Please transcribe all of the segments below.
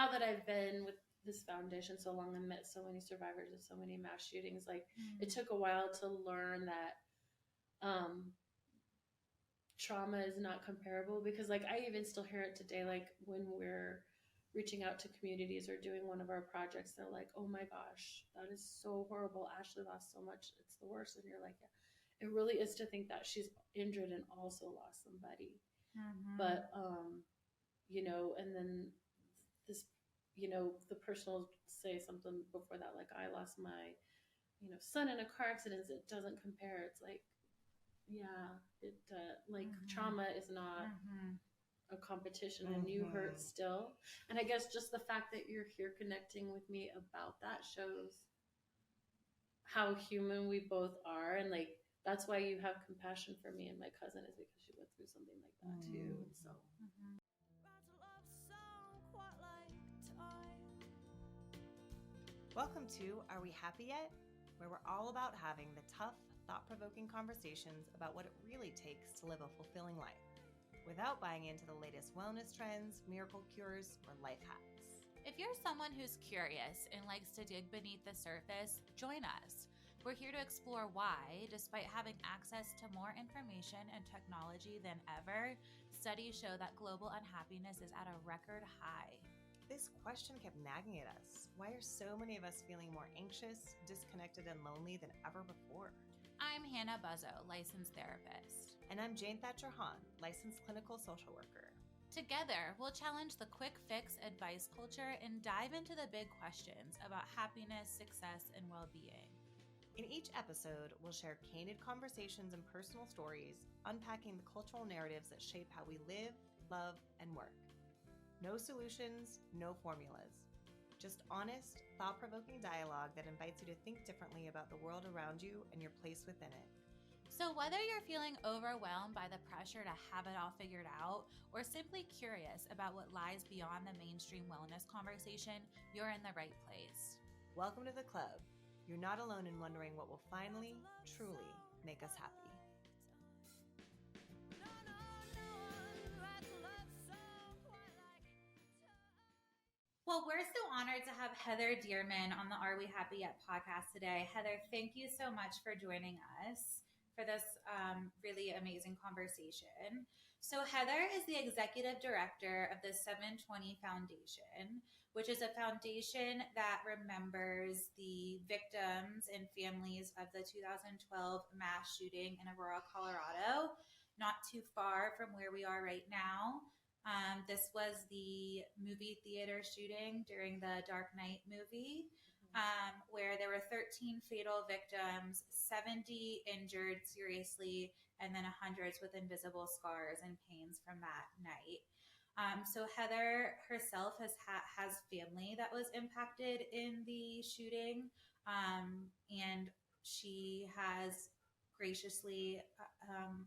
now that I've been with this foundation so long and met so many survivors of so many mass shootings, like it took a while to learn that trauma is not comparable, because like I even still hear it today, like when we're reaching out to communities or doing one of our projects, they're like, oh my gosh, that is so horrible, Ashley lost so much, it's the worst. And you're like, yeah, it really is, to think that she's injured and also lost somebody. But you know, and then this, you know, the person will say something before that, like, I lost my, you know, son in a car accident, it doesn't compare. It's like, yeah, it like trauma is not a competition, and you hurt still. And I guess just the fact that you're here connecting with me about that shows how human we both are, and like that's why you have compassion for me and my cousin, is because she went through something like that too. And so welcome to Are We Happy Yet? Where we're all about having the tough, thought-provoking conversations about what it really takes to live a fulfilling life, without buying into the latest wellness trends, miracle cures, or life hacks. If you're someone who's curious and likes to dig beneath the surface, join us. We're here to explore why, despite having access to more information and technology than ever, studies show that global unhappiness is at a record high. This question kept nagging at us. Why are so many of us feeling more anxious, disconnected, and lonely than ever before? I'm Hannah Buzzo, licensed therapist. And I'm Jane Thatcher Hahn, licensed clinical social worker. Together, we'll challenge the quick fix advice culture and dive into the big questions about happiness, success, and well-being. In each episode, we'll share candid conversations and personal stories, unpacking the cultural narratives that shape how we live, love, and work. No solutions, no formulas. Just honest, thought-provoking dialogue that invites you to think differently about the world around you and your place within it. So whether you're feeling overwhelmed by the pressure to have it all figured out, or simply curious about what lies beyond the mainstream wellness conversation, you're in the right place. Welcome to the club. You're not alone in wondering what will finally, truly make us happy. Well, we're so honored to have Heather Dearman on the Are We Happy Yet podcast today. Heather, thank you so much for joining us for this really amazing conversation. So Heather is the executive director of the 720 Foundation, which is a foundation that remembers the victims and families of the 2012 mass shooting in Aurora, Colorado, not too far from where we are right now. This was the movie theater shooting during the Dark Knight movie, where there were 13 fatal victims, 70 injured seriously, and then hundreds with invisible scars and pains from that night. So Heather herself has family that was impacted in the shooting, and she has graciously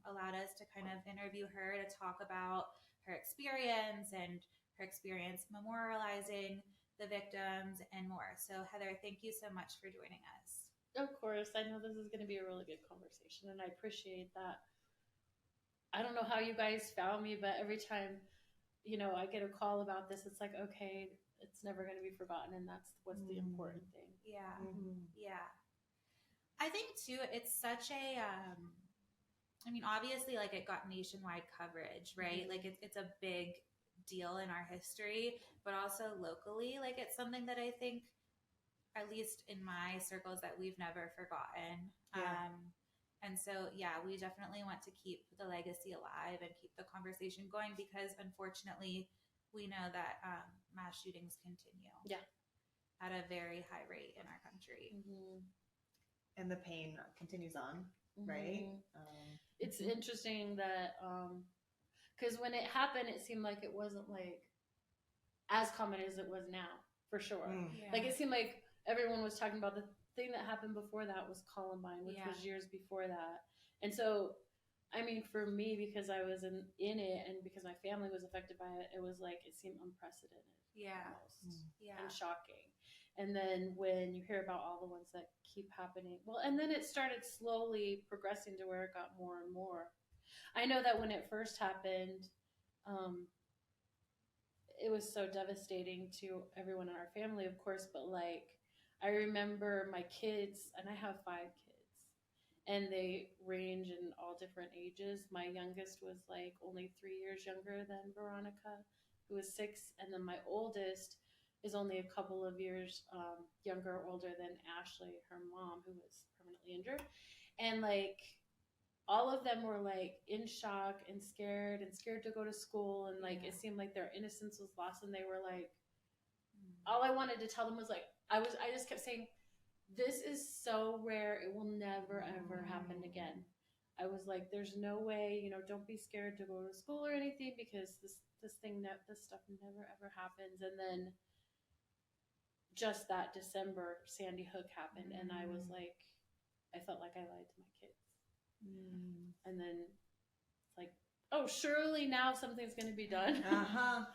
allowed us to kind of interview her to talk about her experience and her experience memorializing the victims and more. So Heather, thank you so much for joining us. of course, I know this is going to be a really good conversation, and I appreciate that. I don't know how you guys found me, but every time, you know, I get a call about this, it's like, okay, it's never going to be forgotten, and that's what's the important thing. Yeah. Yeah. I think too, it's such a, I mean, obviously, like, it got nationwide coverage, right? Like, it's a big deal in our history, but also locally, like, it's something that I think, at least in my circles, that we've never forgotten. Yeah. And so, yeah, we definitely want to keep the legacy alive and keep the conversation going, because unfortunately, we know that mass shootings continue. Yeah. At a very high rate in our country. And the pain continues on, right? It's interesting that, because when it happened, it seemed like it wasn't like as common as it was now, for sure. Yeah. Like, it seemed like everyone was talking about the thing that happened before that was Columbine, which Yeah. was years before that. And so, I mean, for me, because I was in it and because my family was affected by it, it was like, it seemed unprecedented. Yeah. Almost. Yeah. And shocking. And then when you hear about all the ones that keep happening, well, and then it started slowly progressing to where it got more and more. I know that when it first happened, it was so devastating to everyone in our family, of course, but like I remember my kids, and I have 5 kids, and they range in all different ages. My youngest was like only 3 years younger than Veronica, who was 6, and then my oldest is only a couple of years younger or older than Ashley, her mom, who was permanently injured. And like all of them were like in shock and scared to go to school, and like it seemed like their innocence was lost, and they were like, all I wanted to tell them was like, I just kept saying, this is so rare, it will never ever happen again. I was like, there's no way, don't be scared to go to school or anything, because this stuff never ever happens. And then just that December, Sandy Hook happened, and I was like, I felt like I lied to my kids. And then it's like, oh, surely now something's going to be done.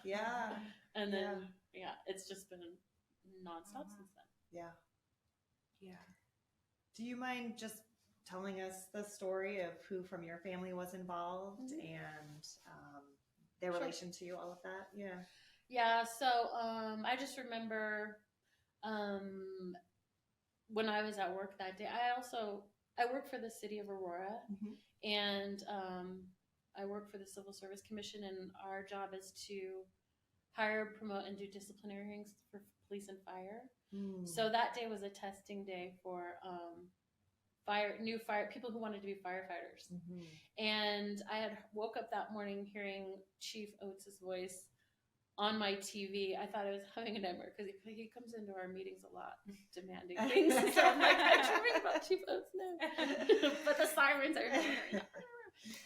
Yeah. And then it's just been nonstop since then. Yeah. Do you mind just telling us the story of who from your family was involved and their relation to you, all of that? Yeah. So I just remember when I was at work that day, I work for the city of Aurora, and I work for the Civil Service Commission, and our job is to hire, promote, and do disciplinary hearings for police and fire. So that day was a testing day for new people who wanted to be firefighters. And I had woke up that morning hearing Chief Oates' voice on my TV. I thought I was having a nightmare because he comes into our meetings a lot demanding things. So I'm like, I dream about Chief Oates now. But the sirens are here.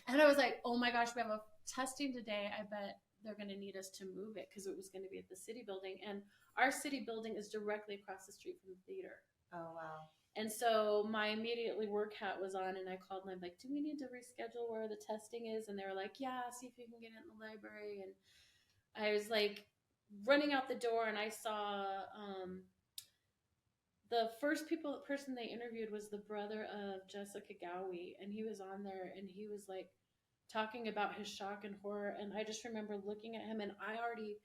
And I was like, oh my gosh, we have a testing today. I bet they're going to need us to move it, because it was going to be at the city building. And our city building is directly across the street from the theater. Oh, wow. And so my immediately work hat was on, and I called and I'm like, do we need to reschedule where the testing is? And they were like, yeah, see if you can get it in the library. And I was like running out the door, and I saw the first person they interviewed was the brother of Jessica Gowie, and he was on there, and he was like talking about his shock and horror. And I just remember looking at him, and I already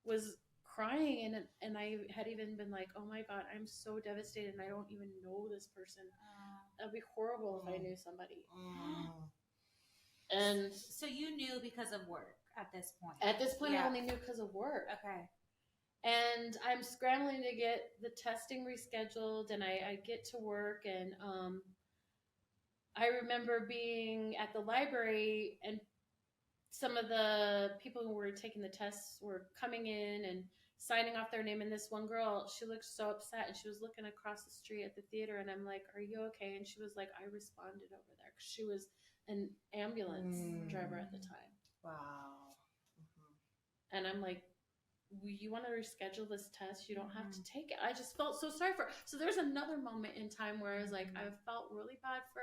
was crying, and I had even been like, oh my God, I'm so devastated, and I don't even know this person. That'd be horrible if I knew somebody. And so you knew because of work at this point? At this point, I only knew because of work. Okay. And I'm scrambling to get the testing rescheduled, and I get to work, and I remember being at the library, and some of the people who were taking the tests were coming in and signing off their name. And this one girl, she looked so upset, and she was looking across the street at the theater, and I'm like, are you okay? And she was like, I responded over there, because she was an ambulance driver at the time. Wow. And I'm like, you want to reschedule this test? You don't have to take it. I just felt so sorry for her. So there's another moment in time where I was like, I felt really bad for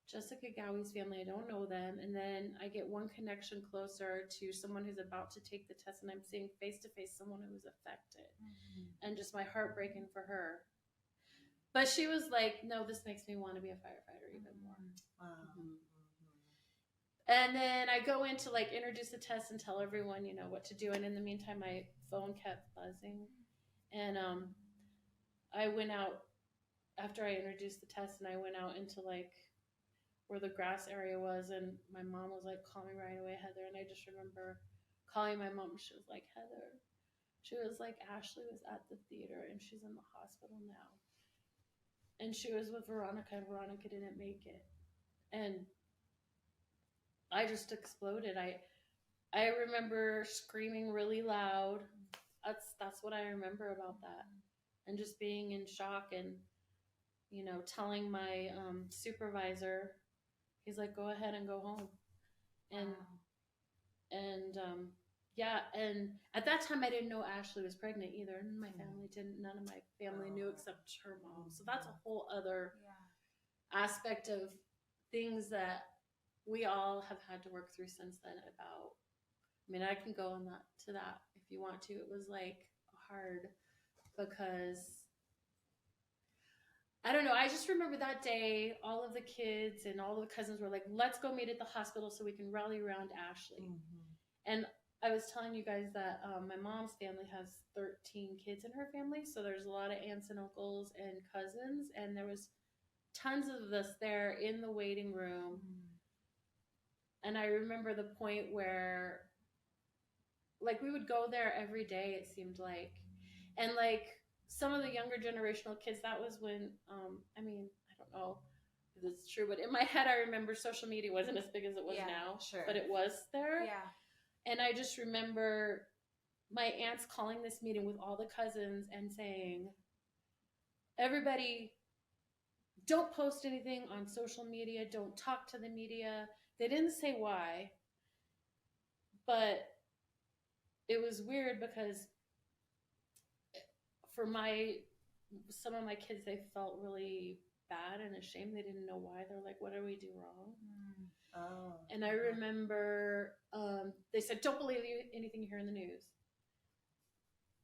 Jessica Gowie's family. I don't know them. And then I get one connection closer to someone who's about to take the test, and I'm seeing face to face someone who was affected, and just my heart breaking for her. But she was like, no, this makes me want to be a firefighter even more. Wow. And then I go in to like introduce the test and tell everyone, what to do. And in the meantime, my phone kept buzzing. And I went out after I introduced the test, and I went out into like where the grass area was. And my mom was like, call me right away, Heather. And I just remember calling my mom. She was like, Heather. She was like, Ashley was at the theater, and she's in the hospital now. And she was with Veronica, and Veronica didn't make it. And I just exploded. I remember screaming really loud. That's what I remember about that. And just being in shock, and telling my supervisor, he's like, go ahead and go home. And and at that time I didn't know Ashley was pregnant either, and my family didn't. None of my family knew except her mom. So that's a whole other aspect of things that we all have had to work through since then. I can go on to that if you want to. It was like hard, because I don't know. I just remember that day, all of the kids and all of the cousins were like, let's go meet at the hospital so we can rally around Ashley. And I was telling you guys that my mom's family has 13 kids in her family, so there's a lot of aunts and uncles and cousins, and there was tons of us there in the waiting room. And I remember the point where, like, we would go there every day, it seemed like. And, like, some of the younger generational kids, that was when, I mean, I don't know if this is true, but in my head, I remember social media wasn't as big as it was now. Sure. But it was there. Yeah. And I just remember my aunts calling this meeting with all the cousins and saying, everybody, don't post anything on social media. Don't talk to the media. They didn't say why, but it was weird because for some of my kids, they felt really bad and ashamed. They didn't know why. They're like, what did we do wrong? Oh. And I remember they said, don't believe anything you hear in the news.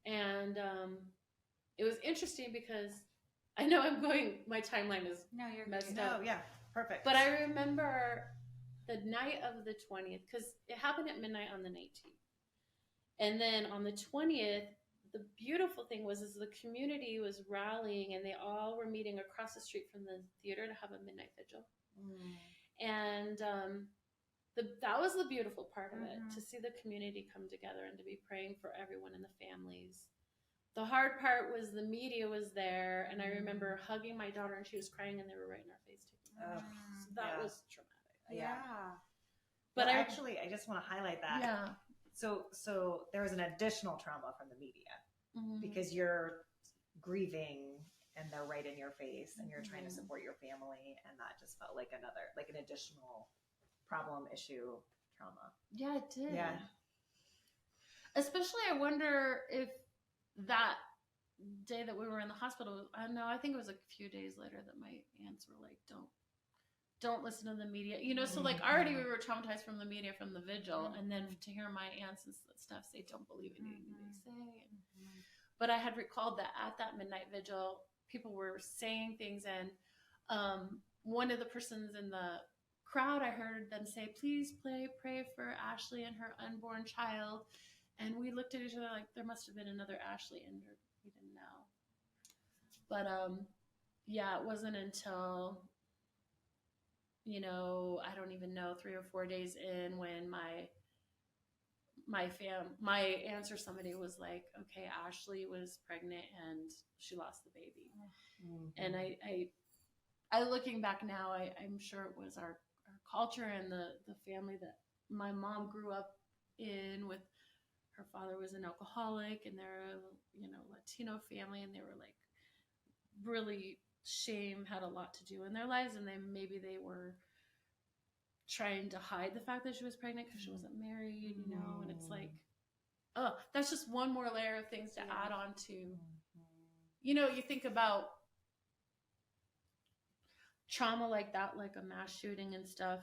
And it was interesting because I know my timeline is messed up. No, yeah, perfect. But I remember the night of the 20th, because it happened at midnight on the 19th. And then on the 20th, the beautiful thing was the community was rallying, and they all were meeting across the street from the theater to have a midnight vigil. And that was the beautiful part of it, to see the community come together and to be praying for everyone and the families. The hard part was the media was there, and I remember hugging my daughter, and she was crying, and they were right in our face taking pictures. So that was traumatic. Yeah. But well, actually, I just want to highlight that. Yeah. So there was an additional trauma from the media because you're grieving and they're right in your face and you're trying to support your family, and that just felt like an additional problem, issue, trauma. Yeah, it did. Yeah. Especially, I wonder if that day that we were in the hospital, I think it was a few days later that my aunts were like, don't listen to the media, so like already we were traumatized from the media, from the vigil, and then to hear my aunts and stuff say, don't believe anything they say. But I had recalled that at that midnight vigil, people were saying things, and one of the persons in the crowd, I heard them say, please pray for Ashley and her unborn child. And we looked at each other like there must have been another Ashley injured. We didn't know. But yeah, it wasn't until, I don't even know, 3 or 4 days in, when my aunts or somebody was like, okay, Ashley was pregnant and she lost the baby. And I looking back now, I'm sure it was our culture and the family that my mom grew up in, with her father was an alcoholic, and they're Latino family, and they were like, really, shame had a lot to do in their lives, and maybe they were trying to hide the fact that she was pregnant because she wasn't married, and it's like, oh, that's just one more layer of things to add on to. You think about trauma like that, like a mass shooting and stuff,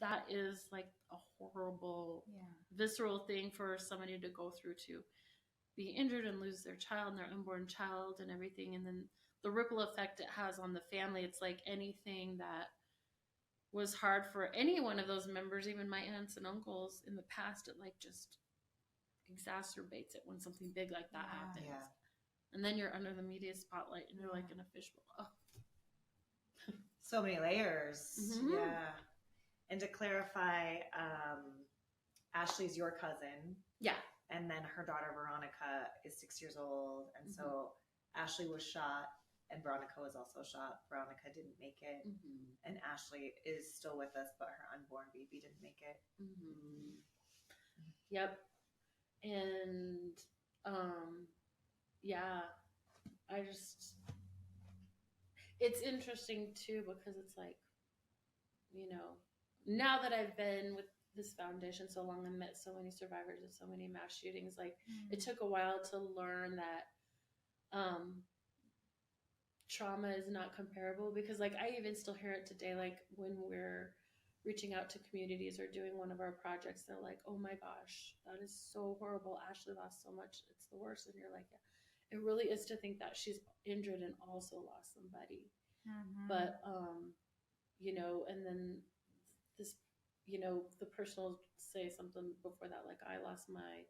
that is like a horrible, visceral thing for somebody to go through, to be injured and lose their child and their unborn child and everything. And then the ripple effect it has on the family. It's like anything that was hard for any one of those members, even my aunts and uncles in the past, it like just exacerbates it when something big like that happens. Yeah. And then you're under the media spotlight and you're like in a fishbowl. Oh. So many layers. Yeah. And to clarify, Ashley's your cousin. Yeah. And then her daughter, Veronica, is 6 years old. And so Ashley was shot and Veronica was also shot. Veronica didn't make it. And Ashley is still with us, but her unborn baby didn't make it. Yep. And, yeah, it's interesting too, because it's like, now that I've been with this foundation so long and met so many survivors of so many mass shootings, like it took a while to learn that trauma is not comparable, because like I even still hear it today, like when we're reaching out to communities or doing one of our projects, they're like, oh my gosh, that is so horrible. Ashley lost so much. It's the worst. And you're like, yeah, it really is, to think that she's injured and also lost somebody. But, and then this, the personal say something before that, like I lost my,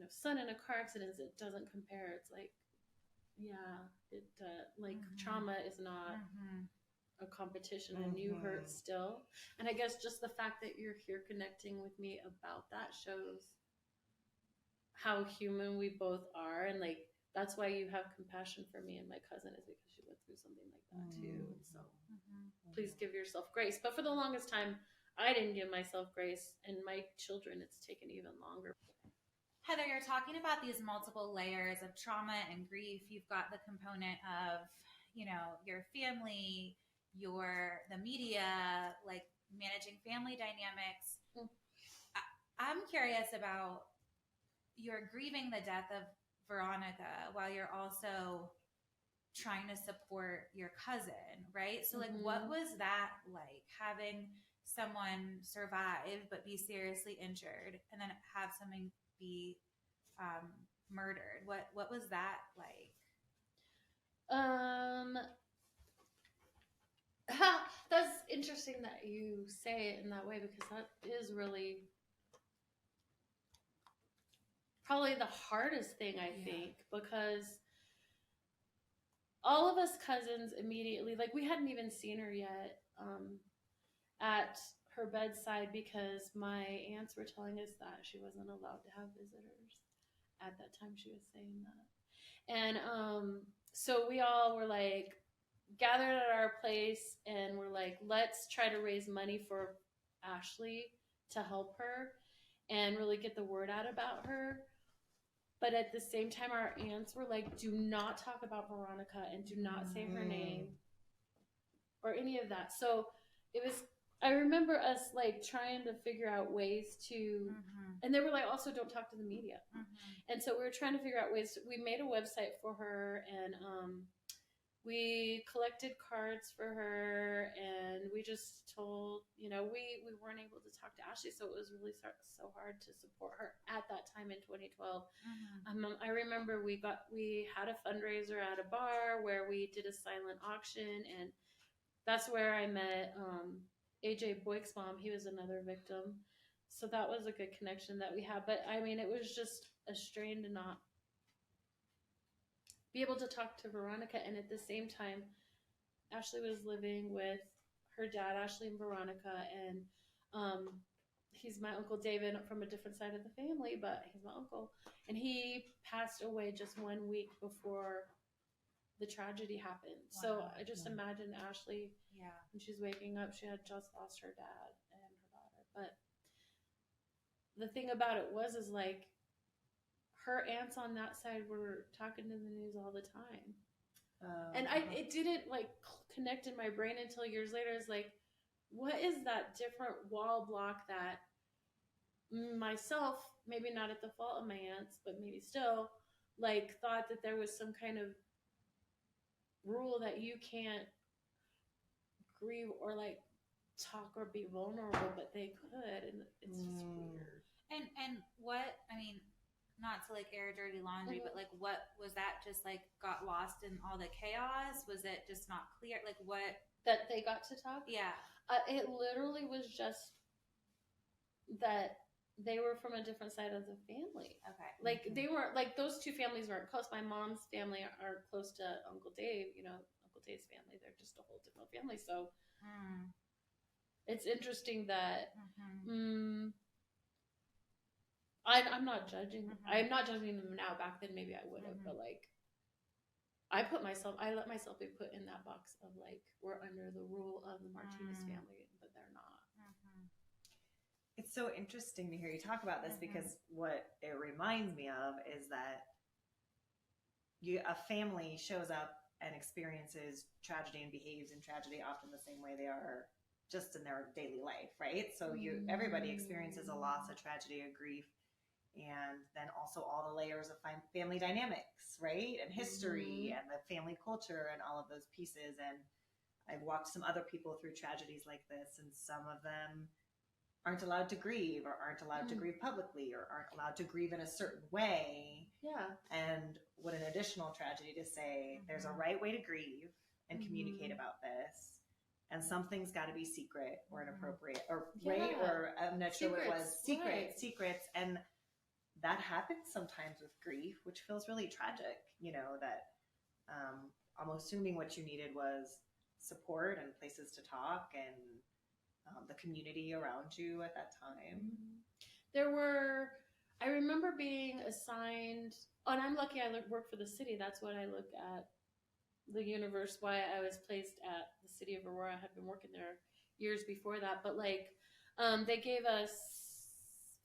son in a car accident. It doesn't compare. It's like, yeah, it like trauma is not a competition, and you hurt still. And I guess just the fact that you're here connecting with me about that shows how human we both are, and like that's why you have compassion for me and my cousin, is because she went through something like that too. And so please give yourself grace. But for the longest time, I didn't give myself grace, and my children, it's taken even longer. Heather, you're talking about these multiple layers of trauma and grief. You've got the component of, your family, the media, like managing family dynamics. I'm curious about, you're grieving the death of Veronica while you're also trying to support your cousin, right? So like, what was that like, having someone survive but be seriously injured, and then have someone be murdered? What was that like? That's interesting that you say it in that way, because that is really probably the hardest thing, I think, because all of us cousins immediately, like we hadn't even seen her yet at her bedside, because my aunts were telling us that she wasn't allowed to have visitors. At that time she was saying that. And so we all were like gathered at our place, and we're like, let's try to raise money for Ashley to help her and really get the word out about her. But at the same time, our aunts were like, do not talk about Veronica, and do not say her name or any of that. So it was, I remember us like trying to figure out ways to, and they were like, also don't talk to the media. And so we were trying to figure out ways. We made a website for her, and we collected cards for her, and we just told, we weren't able to talk to Ashley, so it was really so hard to support her at that time in 2012. I remember we had a fundraiser at a bar where we did a silent auction, and that's where I met AJ Boyk's mom. He was another victim, so that was a good connection that we had. But I mean, it was just a strain to not be able to talk to Veronica. And at the same time, Ashley was living with her dad, Ashley and Veronica, and he's my Uncle David from a different side of the family, but he's my uncle. And he passed away just 1 week before the tragedy happened. Wow. So I just imagine Ashley, when she's waking up, she had just lost her dad and her daughter. But the thing about it is like, her aunts on that side were talking to the news all the time. And it didn't like connect in my brain until years later. It's like, what is that different wall block that myself, maybe not at the fault of my aunts, but maybe still, like thought that there was some kind of rule that you can't grieve or like talk or be vulnerable, but they could, and it's just weird. And what, I mean, not to like air dirty laundry, but like, what was that? Just like got lost in all the chaos? Was it just not clear? Like what? That they got to talk? Yeah. It literally was just that they were from a different side of the family. Okay. Like they weren't, like those two families weren't close. My mom's family are close to Uncle Dave, Uncle Dave's family. They're just a whole different family. So it's interesting that I'm not judging. I'm not judging them now. Back then, maybe I would have, but like, I let myself be put in that box of like, we're under the rule of the Martinez family, but they're not. It's so interesting to hear you talk about this, because what it reminds me of is that a family shows up and experiences tragedy and behaves in tragedy often the same way they are just in their daily life, right? So everybody experiences a loss, a tragedy, a grief, and then also all the layers of family dynamics, right? And history and the family culture and all of those pieces. And I've walked some other people through tragedies like this, and some of them aren't allowed to grieve, or aren't allowed to grieve publicly, or aren't allowed to grieve in a certain way. Yeah. And what an additional tragedy to say, there's a right way to grieve and communicate about this. and something's got to be secret or inappropriate or Yeah. right, or I'm not sure what it was, Secrets. secrets. And that happens sometimes with grief, which feels really tragic, you know, that I'm assuming what you needed was support and places to talk and the community around you at that time. I remember being assigned, and I'm lucky I work for the city. That's what I look at, the universe, why I was placed at the city of Aurora. I had been working there years before that, but like, they gave us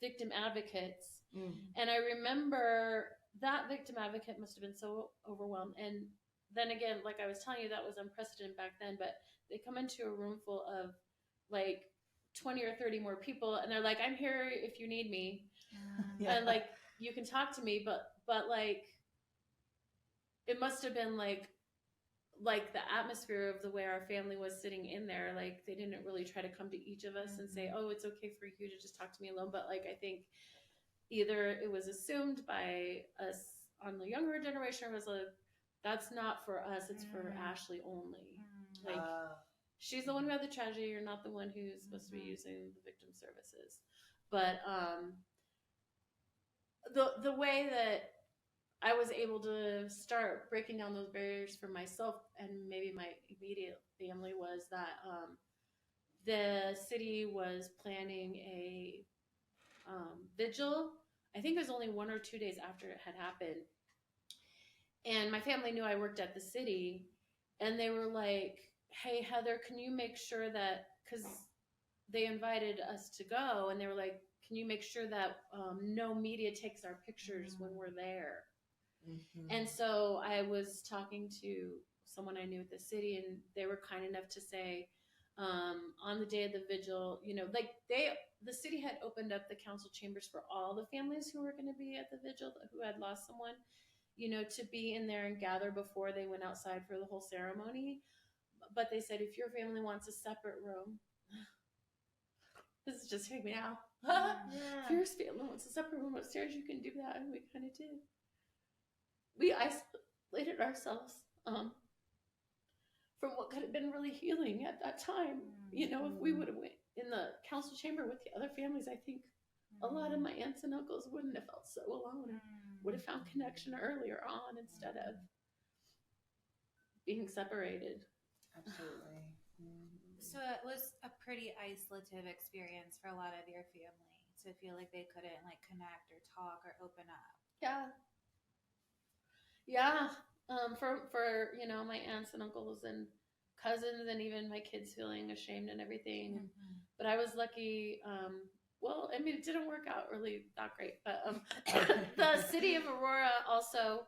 victim advocates. And I remember that victim advocate must have been so overwhelmed. And then again, like I was telling you, that was unprecedented back then, but they come into a room full of like 20 or 30 more people, and they're like, I'm here if you need me. And like, you can talk to me, but like, it must have been like the atmosphere of the way our family was sitting in there. Like, they didn't really try to come to each of us and say, oh, it's okay for you to just talk to me alone. But like, I think either it was assumed by us on the younger generation, or was like, that's not for us, it's for Ashley only. Like, she's the one who had the tragedy, you're not the one who's supposed to be using the victim services. But the way that I was able to start breaking down those barriers for myself and maybe my immediate family was that the city was planning a vigil. I think it was only 1 or 2 days after it had happened. And my family knew I worked at the city, and they were like, hey, Heather, can you make sure that, because they invited us to go, and they were like, can you make sure that no media takes our pictures when we're there? And so I was talking to someone I knew at the city, and they were kind enough to say, on the day of the vigil, you know, like the city had opened up the council chambers for all the families who were going to be at the vigil who had lost someone, you know, to be in there and gather before they went outside for the whole ceremony. But they said, if your family wants a separate room, this is just hitting me now. If your family wants a separate room upstairs, you can do that. And we kind of did. We isolated ourselves from what could have been really healing at that time. You know, if we would have went in the council chamber with the other families, I think a lot of my aunts and uncles wouldn't have felt so alone and would have found connection earlier on instead of being separated. Absolutely. So it was a pretty isolative experience for a lot of your family to feel like they couldn't like connect or talk or open up. Yeah. For you know, my aunts and uncles and cousins and even my kids feeling ashamed and everything. But I was lucky. Well, I mean, it didn't work out really that great, but the city of Aurora also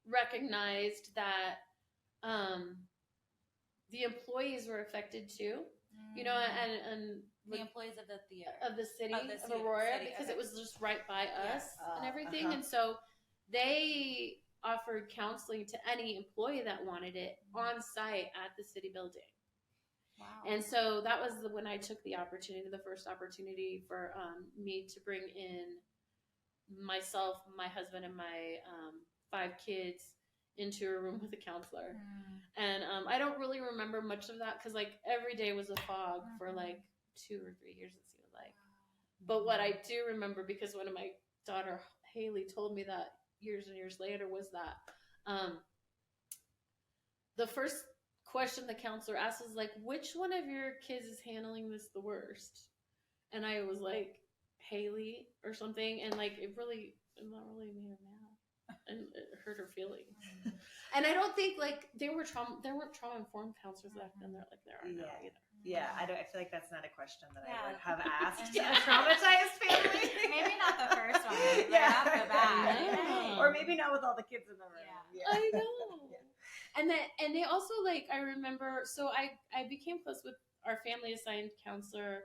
recognized that the employees were affected too. You know, and the employees of the theater of the city of Aurora, because it was just right by us and everything. And so they offered counseling to any employee that wanted it on site at the city building. Wow. And so that was when I took the opportunity, the first opportunity for me to bring in myself, my husband, and my 5 kids into a room with a counselor. And I don't really remember much of that because like every day was a fog for like 2 or 3 years, it seemed like. But what I do remember, because one of my daughter Haley told me that years and years later, was that the first question the counselor asked is like, which one of your kids is handling this the worst? And I was like, Haley or something, and like it not really made her mad, and it hurt her feelings. And I don't think like there weren't trauma informed counselors back then. They're like there are now either. Yeah, I feel like that's not a question that I would have asked a traumatized family. Maybe not the first one. Right off the bat. Or maybe not with all the kids in the room. Yeah. I know. And they also, like, I remember, so I became close with our family assigned counselor,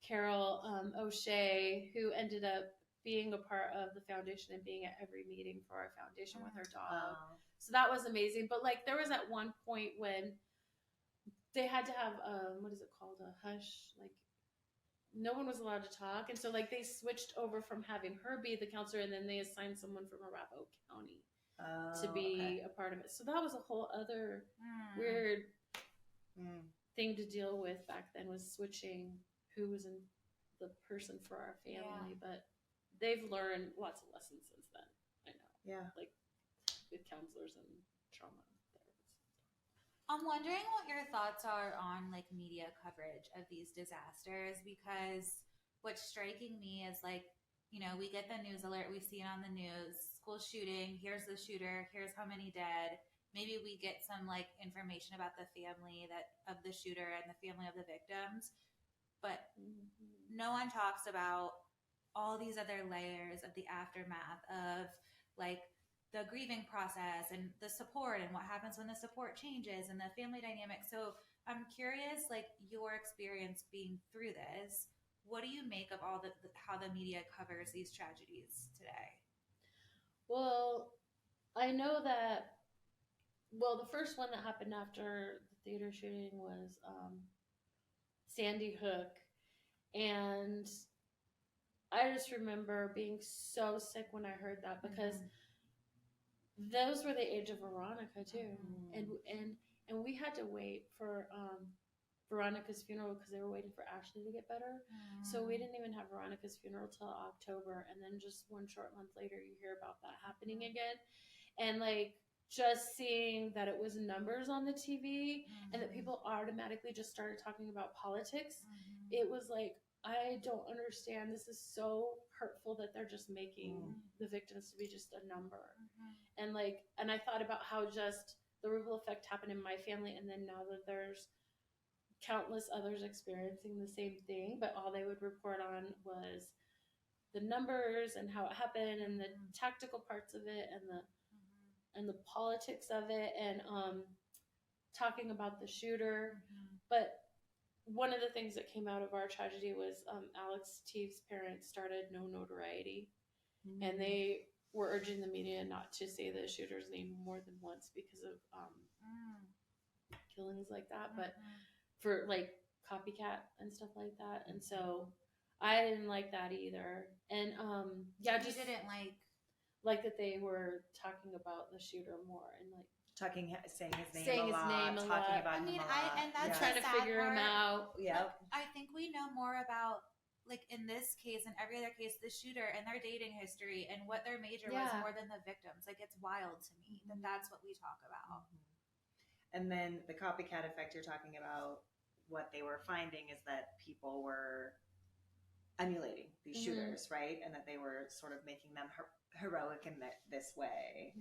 Carol O'Shea, who ended up being a part of the foundation and being at every meeting for our foundation with her dog. So that was amazing. But like there was at one point when they had to have what is it called, a hush, like no one was allowed to talk, and so like they switched over from having her be the counselor, and then they assigned someone from Arapahoe County to be a part of it. So that was a whole other weird thing to deal with back then was switching who was in the person for our family. But they've learned lots of lessons since then. I know. Yeah. Like with counselors and trauma therapists. I'm wondering what your thoughts are on like media coverage of these disasters, because what's striking me is like, you know, we get the news alert, we see it on the news, school shooting, here's the shooter, here's how many dead. Maybe we get some like information about the family that of the shooter and the family of the victims, but no one talks about all these other layers of the aftermath of like the grieving process and the support and what happens when the support changes and the family dynamic. So I'm curious, like your experience being through this, what do you make of all how the media covers these tragedies today? Well, I know that. Well, the first one that happened after the theater shooting was Sandy Hook, and I just remember being so sick when I heard that, because those were the age of Veronica too, and we had to wait for Veronica's funeral because they were waiting for Ashley to get better. So we didn't even have Veronica's funeral till October, and then just one short month later, you hear about that happening again, and like just seeing that it was numbers on the TV and that people automatically just started talking about politics. It was like, I don't understand. This is so hurtful that they're just making the victims to be just a number. And like, and I thought about how just the ripple effect happened in my family, and then now that there's countless others experiencing the same thing, but all they would report on was the numbers and how it happened and the tactical parts of it and the politics of it, and talking about the shooter. But one of the things that came out of our tragedy was Alex Teague's parents started No Notoriety, and they were urging the media not to say the shooter's name more than once because of killings like that, but for like copycat and stuff like that. And so I didn't like that either. And yeah, you just didn't like that they were talking about the shooter more and like saying his name saying a his lot, name a talking lot. about I him mean, a lot. and that's trying to figure him out. Yeah. Like, I think we know more about, like in this case and every other case, the shooter and their dating history and what their major was more than the victims. Like, it's wild to me that that's what we talk about. And then the copycat effect you're talking about, what they were finding is that people were emulating these shooters, right? And that they were sort of making them heroic in this way.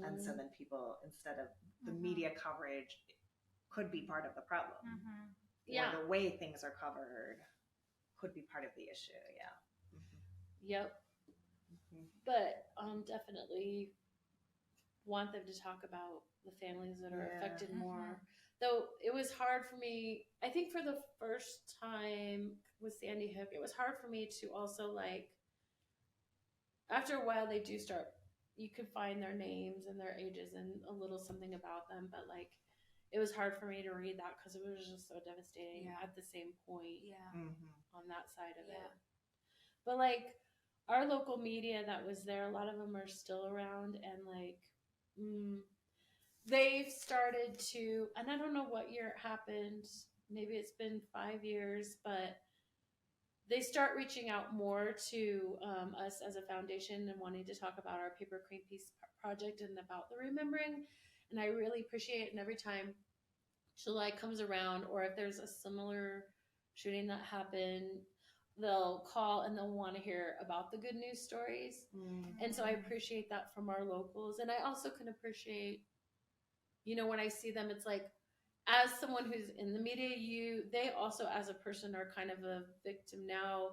And so then people, instead of the media coverage could be part of the problem, or the way things are covered could be part of the issue. Yep. But definitely want them to talk about the families that are affected more. Though it was hard for me, I think for the first time with Sandy Hook, it was hard for me to also like, after a while they do start, you could find their names and their ages and a little something about them, but like it was hard for me to read that because it was just so devastating at the same point on that side of it. But like our local media that was there, a lot of them are still around, and like they've started to, and I don't know what year it happened, maybe it's been 5 years, but they start reaching out more to us as a foundation and wanting to talk about our Paper Cream Peace project and about the remembering. And I really appreciate it. And every time July comes around, or if there's a similar shooting that happened, they'll call and they'll want to hear about the good news stories. And so I appreciate that from our locals. And I also can appreciate, you know, when I see them, it's like, as someone who's in the media, they also as a person are kind of a victim now,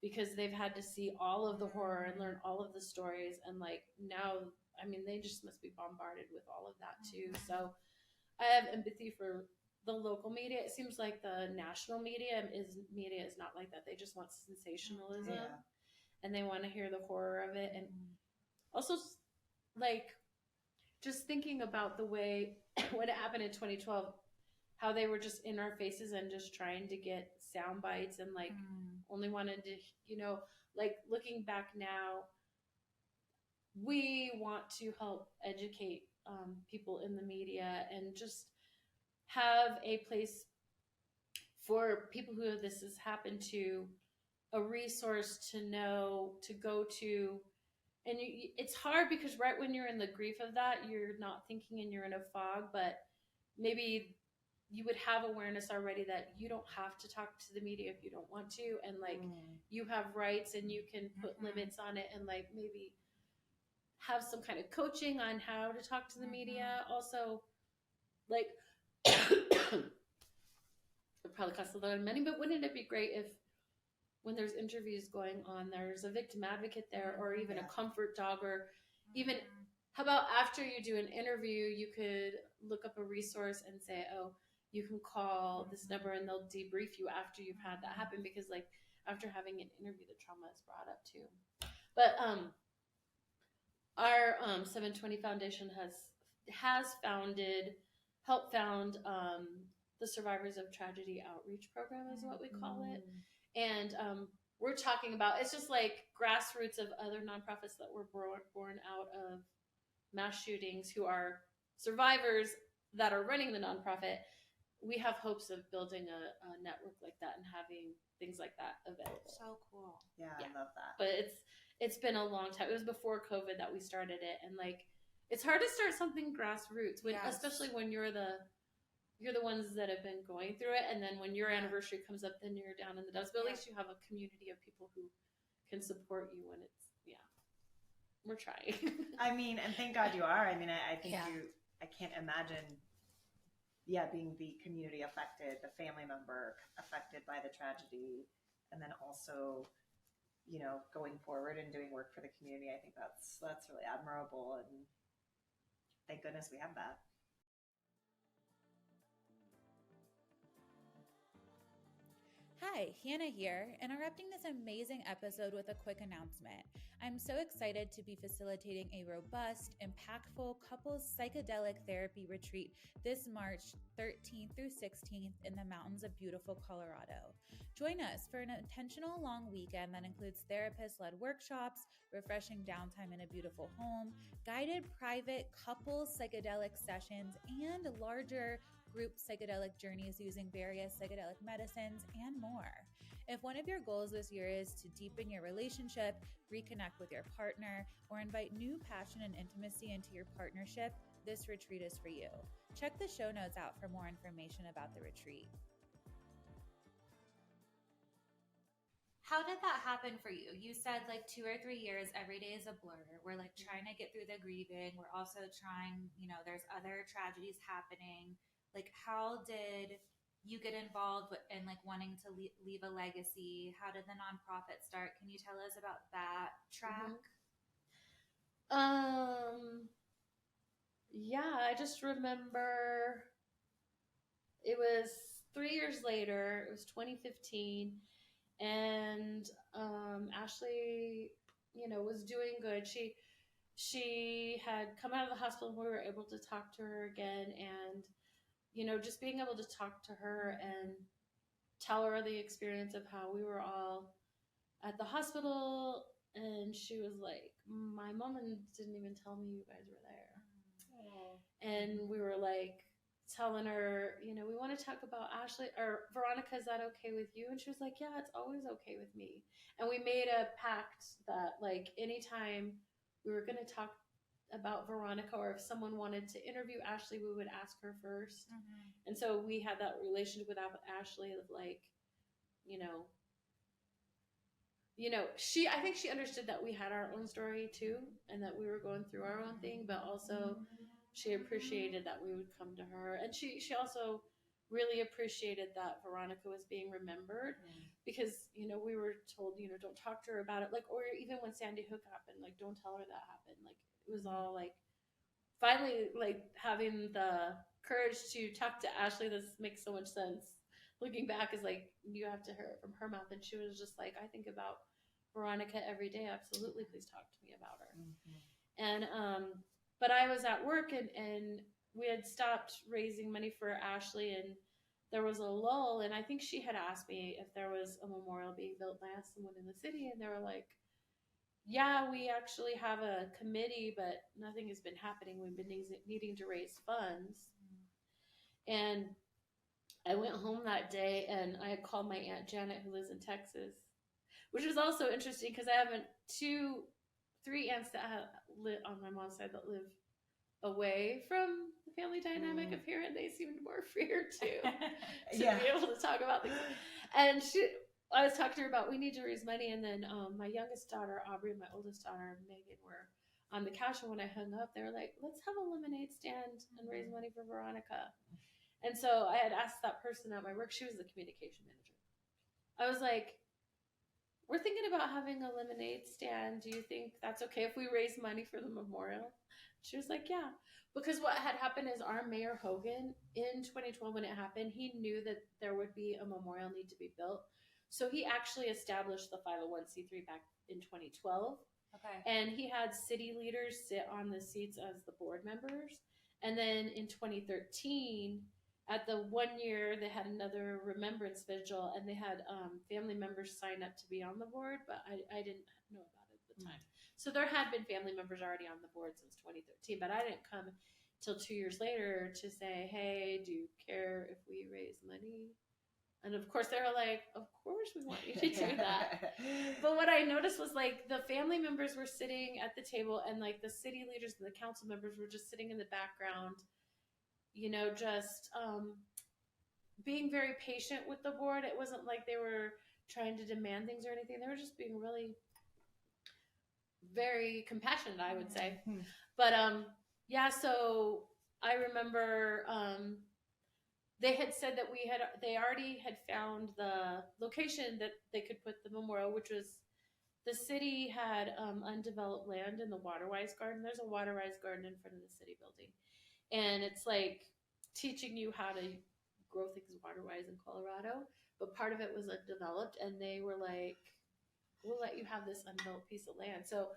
because they've had to see all of the horror and learn all of the stories, and like now, I mean, they just must be bombarded with all of that too. So I have empathy for the local media. It seems like the national media is not like that. They just want sensationalism and they want to hear the horror of it. And also like just thinking about the way when it happened in 2012, how they were just in our faces and just trying to get sound bites and like only wanted to, you know, like looking back now, we want to help educate people in the media and just have a place for people who this has happened to, a resource to know, to go to. And it's hard because right when you're in the grief of that, you're not thinking and you're in a fog, but maybe you would have awareness already that you don't have to talk to the media if you don't want to, and like you have rights and you can put limits on it, and like maybe have some kind of coaching on how to talk to the media. Also, like it probably costs a lot of money, but wouldn't it be great if when there's interviews going on, there's a victim advocate there, or even a comfort dog, or even how about after you do an interview, you could look up a resource and say, oh, you can call this number and they'll debrief you after you've had that happen, because like after having an interview, the trauma is brought up too. But our 720 Foundation has helped found the Survivors of Tragedy Outreach Program is what we call it. And we're talking about, it's just like grassroots of other nonprofits that were born out of mass shootings who are survivors that are running the nonprofit. We have hopes of building a network like that and having things like that available. So cool. Yeah, I love that. But it's been a long time. It was before COVID that we started it, and like it's hard to start something grassroots when, especially when you're the ones that have been going through it, and then when your anniversary comes up, then you're down in the dumps. But at least you have a community of people who can support you when it's we're trying. I mean, and thank God you are. I mean, I think I can't imagine being the community affected, the family member affected by the tragedy, and then also, going forward and doing work for the community. I think that's really admirable, and thank goodness we have that. Hi, Hannah here, interrupting this amazing episode with a quick announcement. I'm so excited to be facilitating a robust, impactful couples psychedelic therapy retreat this March 13th through 16th in the mountains of beautiful Colorado. Join us for an intentional long weekend that includes therapist-led workshops, refreshing downtime in a beautiful home, guided private couples psychedelic sessions, and larger group psychedelic journeys using various psychedelic medicines, and more. If one of your goals this year is to deepen your relationship, reconnect with your partner, or invite new passion and intimacy into your partnership, this retreat is for you. Check the show notes out for more information about the retreat. How did that happen for you? You said like 2 or 3 years, every day is a blur. We're like trying to get through the grieving. We're also trying, there's other tragedies happening. Like, how did you get involved in like wanting to leave a legacy? How did the nonprofit start? Can you tell us about that track? Yeah, I just remember it was 3 years later. It was 2015. And Ashley, was doing good. She had come out of the hospital and we were able to talk to her again. And, just being able to talk to her and tell her the experience of how we were all at the hospital. And she was like, my mom didn't even tell me you guys were there. And we were like, telling her, we want to talk about Ashley or Veronica, is that okay with you? And she was like, yeah, it's always okay with me. And we made a pact that like anytime we were going to talk about Veronica, or if someone wanted to interview Ashley, we would ask her first. And so we had that relationship with Ashley of like, I think she understood that we had our own story too, and that we were going through our own thing, but also she appreciated that we would come to her. And she also really appreciated that Veronica was being remembered, because, we were told, don't talk to her about it. Like, or even when Sandy Hook happened, like, don't tell her that happened. Like, it was all like, finally, like having the courage to talk to Ashley. This makes so much sense. Looking back is like, you have to hear it from her mouth. And she was just like, I think about Veronica every day. Absolutely. Please talk to me about her. And, but I was at work and we had stopped raising money for Ashley, and there was a lull. And I think she had asked me if there was a memorial being built. And I asked someone in the city, and they were like, yeah, we actually have a committee, but nothing has been happening. We've been needing to raise funds. And I went home that day and I had called my Aunt Janet, who lives in Texas, which is also interesting because I have three aunts that live on my mom's side that live away from the family dynamic of here, and they seemed more freer to be able to talk about things. And I was talking to her about we need to raise money, and then my youngest daughter Aubrey and my oldest daughter Megan were on the couch, and when I hung up, they were like, "Let's have a lemonade stand and raise money for Veronica." And so I had asked that person at my work. She was the communication manager. I was like, "We're thinking about having a lemonade stand. Do you think that's okay if we raise money for the memorial?" She was like, "Yeah." Because what had happened is our Mayor Hogan in 2012, when it happened, he knew that there would be a memorial need to be built. So he actually established the 501c3 back in 2012. Okay. And he had city leaders sit on the seats as the board members. And then in 2013, at the 1 year, they had another remembrance vigil, and they had family members sign up to be on the board, but I didn't know about it at the time. So there had been family members already on the board since 2013, but I didn't come till 2 years later to say, "Hey, do you care if we raise money?" And of course, they were like, "Of course we want you to do that." But what I noticed was like the family members were sitting at the table, and like the city leaders and the council members were just sitting in the background, just being very patient with the board. It wasn't like they were trying to demand things or anything. They were just being really very compassionate, I would say. But so I remember they had said that they already had found the location that they could put the memorial, which was the city had undeveloped land in the Waterwise Garden. There's a Waterwise Garden in front of the city building, and it's like teaching you how to grow things waterwise in Colorado. But part of it was undeveloped, and they were like, "We'll let you have this undeveloped piece of land." So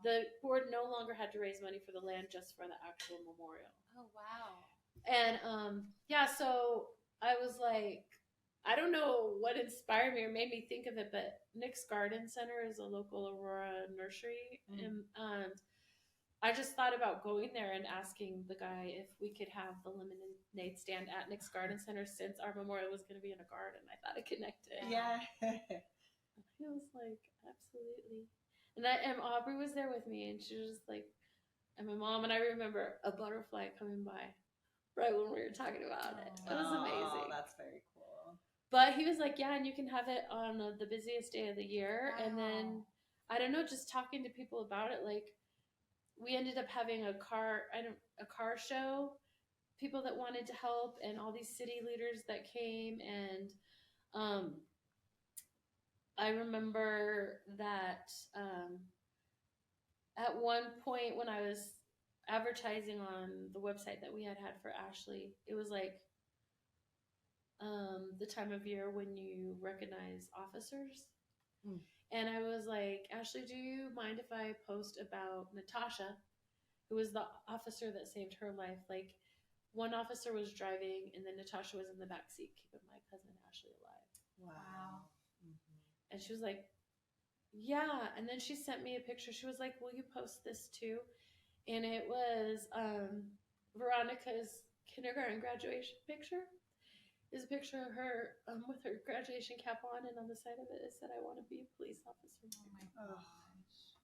the board no longer had to raise money for the land, just for the actual memorial. Oh, wow. And so I was like, I don't know what inspired me or made me think of it, but Nick's Garden Center is a local Aurora nursery. And I just thought about going there and asking the guy if we could have the lemonade stand at Nick's Garden Center, since our memorial was going to be in a garden. I thought it connected. Yeah. He was like, absolutely. And Aubrey was there with me, and she was like, and my mom, and I remember a butterfly coming by right when we were talking about it. It was amazing. That's very cool. But he was like, yeah, and you can have it on the busiest day of the year. Wow. And then, I don't know, just talking to people about it, like, we ended up having a car show, people that wanted to help, and all these city leaders that came. And I remember that at one point when I was advertising on the website that we had for Ashley, it was like the time of year when you recognize officers. And I was like, "Ashley, do you mind if I post about Natasha, who was the officer that saved her life?" Like, one officer was driving, and then Natasha was in the back seat keeping my cousin Ashley alive. Wow. And she was like, "Yeah." And then she sent me a picture. She was like, "Will you post this too?" And it was Veronica's kindergarten graduation picture. There's a picture of her with her graduation cap on, and on the side of it said, "I want to be a police officer." Oh my gosh.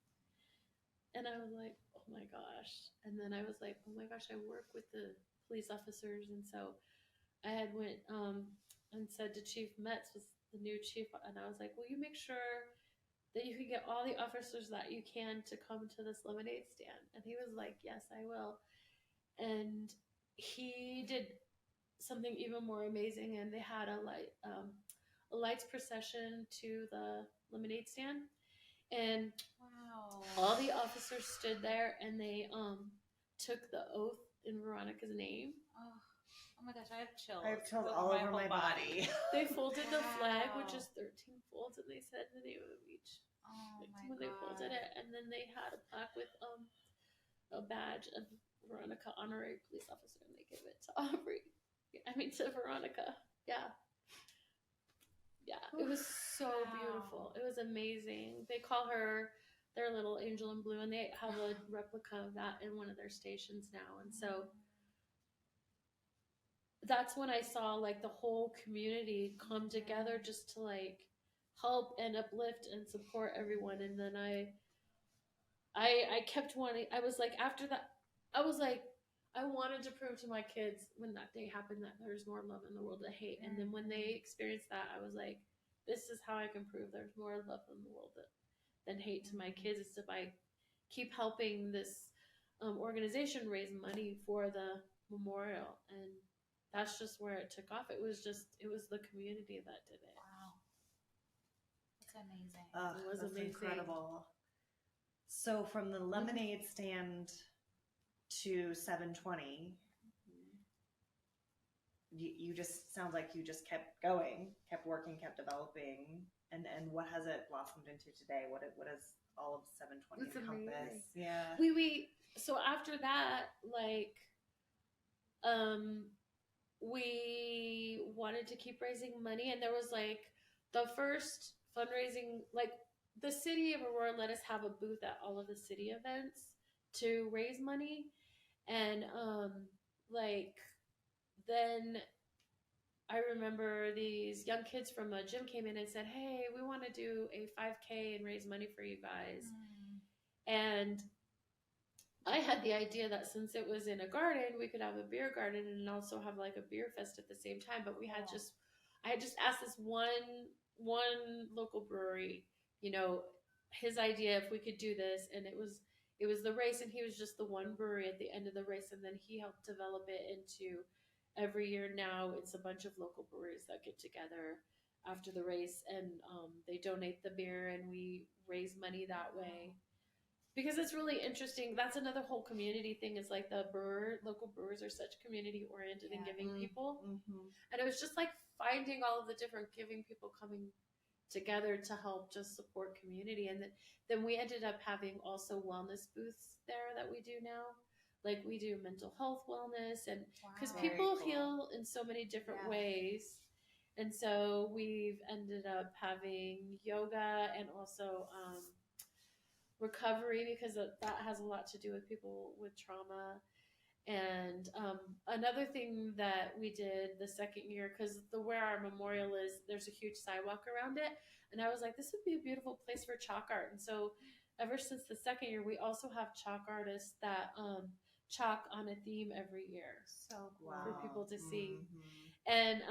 And I was like, "Oh my gosh." And then I was like, "Oh my gosh, I work with the police officers." And so I had went and said to Chief Metz, was the new chief, and I was like, "Will you make sure that you can get all the officers that you can to come to this lemonade stand?" And he was like, "Yes, I will." And he did something even more amazing, and they had a lights procession to the lemonade stand, and all the officers stood there, and they took the oath in Veronica's name. Oh my gosh, I have chills. I have chills all over my body. They folded the flag, which is 13 folds, and they said the name of each when they folded it, and then they had a plaque with a badge of Veronica honorary police officer, and they gave it to Aubrey. To Veronica. Yeah. It was so beautiful. It was amazing. They call her their little angel in blue, and they have a replica of that in one of their stations now. And so that's when I saw like the whole community come together just to like help and uplift and support everyone. And then I kept wanting, I was like, after that, I was like, I wanted to prove to my kids when that day happened that there's more love in the world than hate. And then when they experienced that, I was like, this is how I can prove there's more love in the world than hate to my kids, is to by keep helping this organization raise money for the memorial. And that's just where it took off. It was the community that did it. Wow. That's amazing. It was amazing. Incredible. So from the lemonade stand to 720, you just sounds like you just kept going, kept working, kept developing. And what has it blossomed into today? What does all of 720 It's encompass? amazing. Yeah. We so after that, like, we wanted to keep raising money, and there was like the first fundraising, like the city of Aurora let us have a booth at all of the city events to raise money. And like then I remember these young kids from a gym came in and said, hey, we want to do a 5K and raise money for you guys. And I had the idea that since it was in a garden, we could have a beer garden and also have like a beer fest at the same time. But I had just asked this one local brewery, his idea if we could do this, and it was the race, and he was just the one brewery at the end of the race, and then he helped develop it into every year now it's a bunch of local breweries that get together after the race, and they donate the beer and we raise money that way. Because it's really interesting. That's another whole community thing, is like local brewers are such community oriented and giving people. And it was just like finding all of the different giving people coming together to help just support community. And then we ended up having also wellness booths there that we do now. Like we do mental health wellness, and because people heal in so many different ways. And so we've ended up having yoga and also recovery, because that has a lot to do with people with trauma. And another thing that we did the second year, because where our memorial is, there's a huge sidewalk around it, and I was like, this would be a beautiful place for chalk art. And so ever since the second year, we also have chalk artists that chalk on a theme every year, so for people to see. And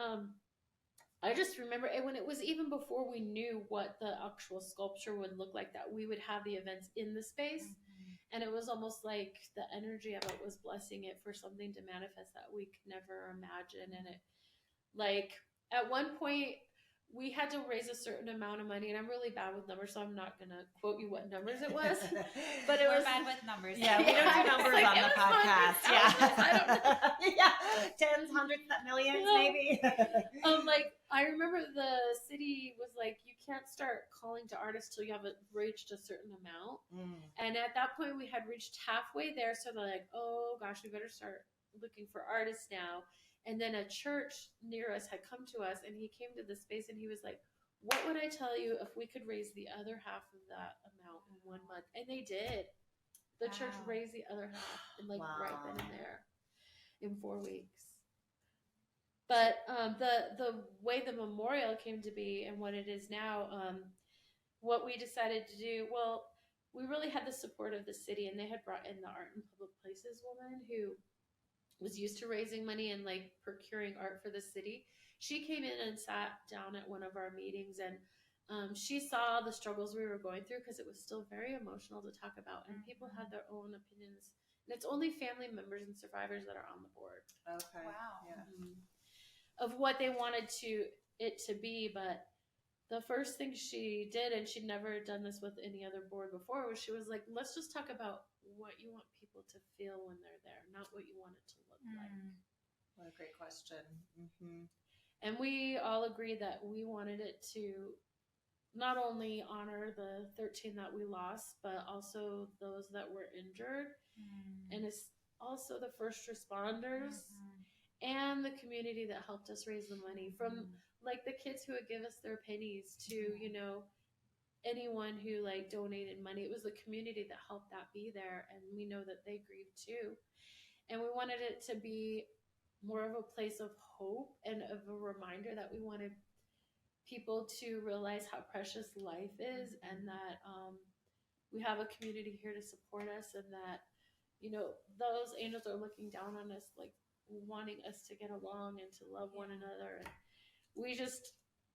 I just remember it when it was even before we knew what the actual sculpture would look like, that we would have the events in the space. And it was almost like the energy of it was blessing it for something to manifest that we could never imagine. And it, like, at one point we had to raise a certain amount of money, and I'm really bad with numbers, so I'm not gonna quote you what numbers it was. But We're bad with numbers. Yeah, we don't do numbers on the podcast. I don't know. Yeah, tens, hundreds, millions, maybe. Like I remember the city was like, you can't start calling to artists till you have reached a certain amount. And at that point, we had reached halfway there, so they're like, oh gosh, we better start looking for artists now. And then a church near us had come to us, and he came to the space and he was like, what would I tell you if we could raise the other half of that amount in 1 month? And they did. The church raised the other half in right then and there in 4 weeks. But the way the memorial came to be and what it is now, what we decided to do, well, we really had the support of the city, and they had brought in the Art in Public Places woman who was used to raising money and like procuring art for the city. She came in and sat down at one of our meetings, and she saw the struggles we were going through, because it was still very emotional to talk about, and people had their own opinions, and it's only family members and survivors that are on the board. Okay. Wow. Yeah. Of what they wanted it to be. But the first thing she did, and she'd never done this with any other board before, was she was like, let's just talk about what you want people to feel when they're there, not what you want it to look like. What a great question. And we all agreed that we wanted it to not only honor the 13 that we lost, but also those that were injured. And it's also the first responders and the community that helped us raise the money, from like the kids who would give us their pennies to, anyone who like donated money. It was the community that helped that be there, and we know that they grieved too. And we wanted it to be more of a place of hope and of a reminder that we wanted people to realize how precious life is, and that we have a community here to support us, and that, you know, those angels are looking down on us, like wanting us to get along and to love one another. And we just,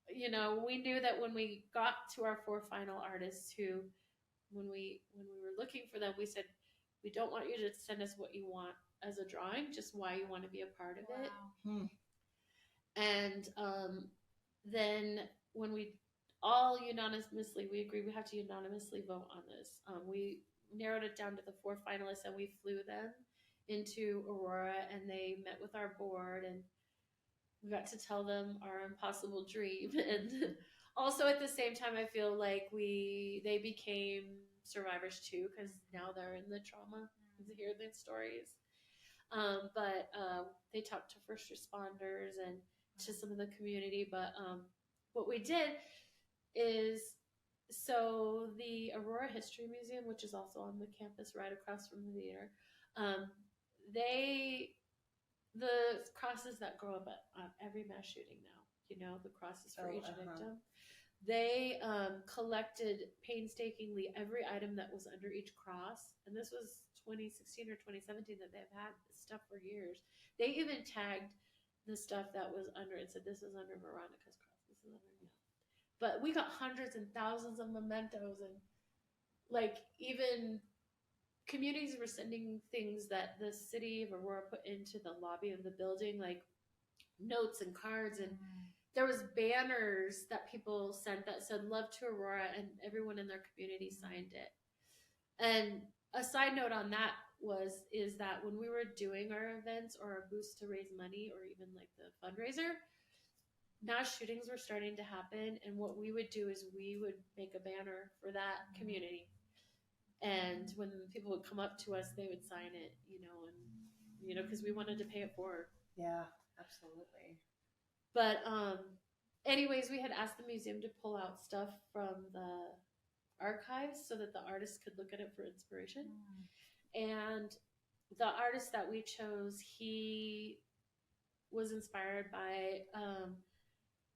you know, we knew that when we got to our 4 final artists, who when we were looking for them, we said, we don't want you to send us what you want as a drawing, just why you want to be a part of it. And then when we all unanimously, we agreed we have to unanimously vote on this. We narrowed it down to the 4 finalists, and we flew them into Aurora, and they met with our board, and we got to tell them our impossible dream. And also at the same time, I feel like they became survivors too, because now they're in the trauma to hear their stories. But they talked to first responders and to some of the community. But what we did is, so the Aurora History Museum, which is also on the campus right across from the theater, the crosses that grow up at every mass shooting now, you know, the crosses for each victim, they collected painstakingly every item that was under each cross. And this was 2016 or 2017 that they've had this stuff for years. They even tagged the stuff that was under and said, this is under Veronica's cross, this is under, you know. But we got hundreds and thousands of mementos, and like even communities were sending things that the city of Aurora put into the lobby of the building, like notes and cards. And there was banners that people sent that said love to Aurora, and everyone in their community signed it. And a side note on that is that when we were doing our events or our booths to raise money, or even like the fundraiser, mass shootings were starting to happen. And what we would do is we would make a banner for that community. And when people would come up to us, they would sign it, you know, and, you know, because we wanted to pay it forward. Yeah, absolutely. But anyways, we had asked the museum to pull out stuff from the archives so that the artists could look at it for inspiration. And the artist that we chose, he was inspired by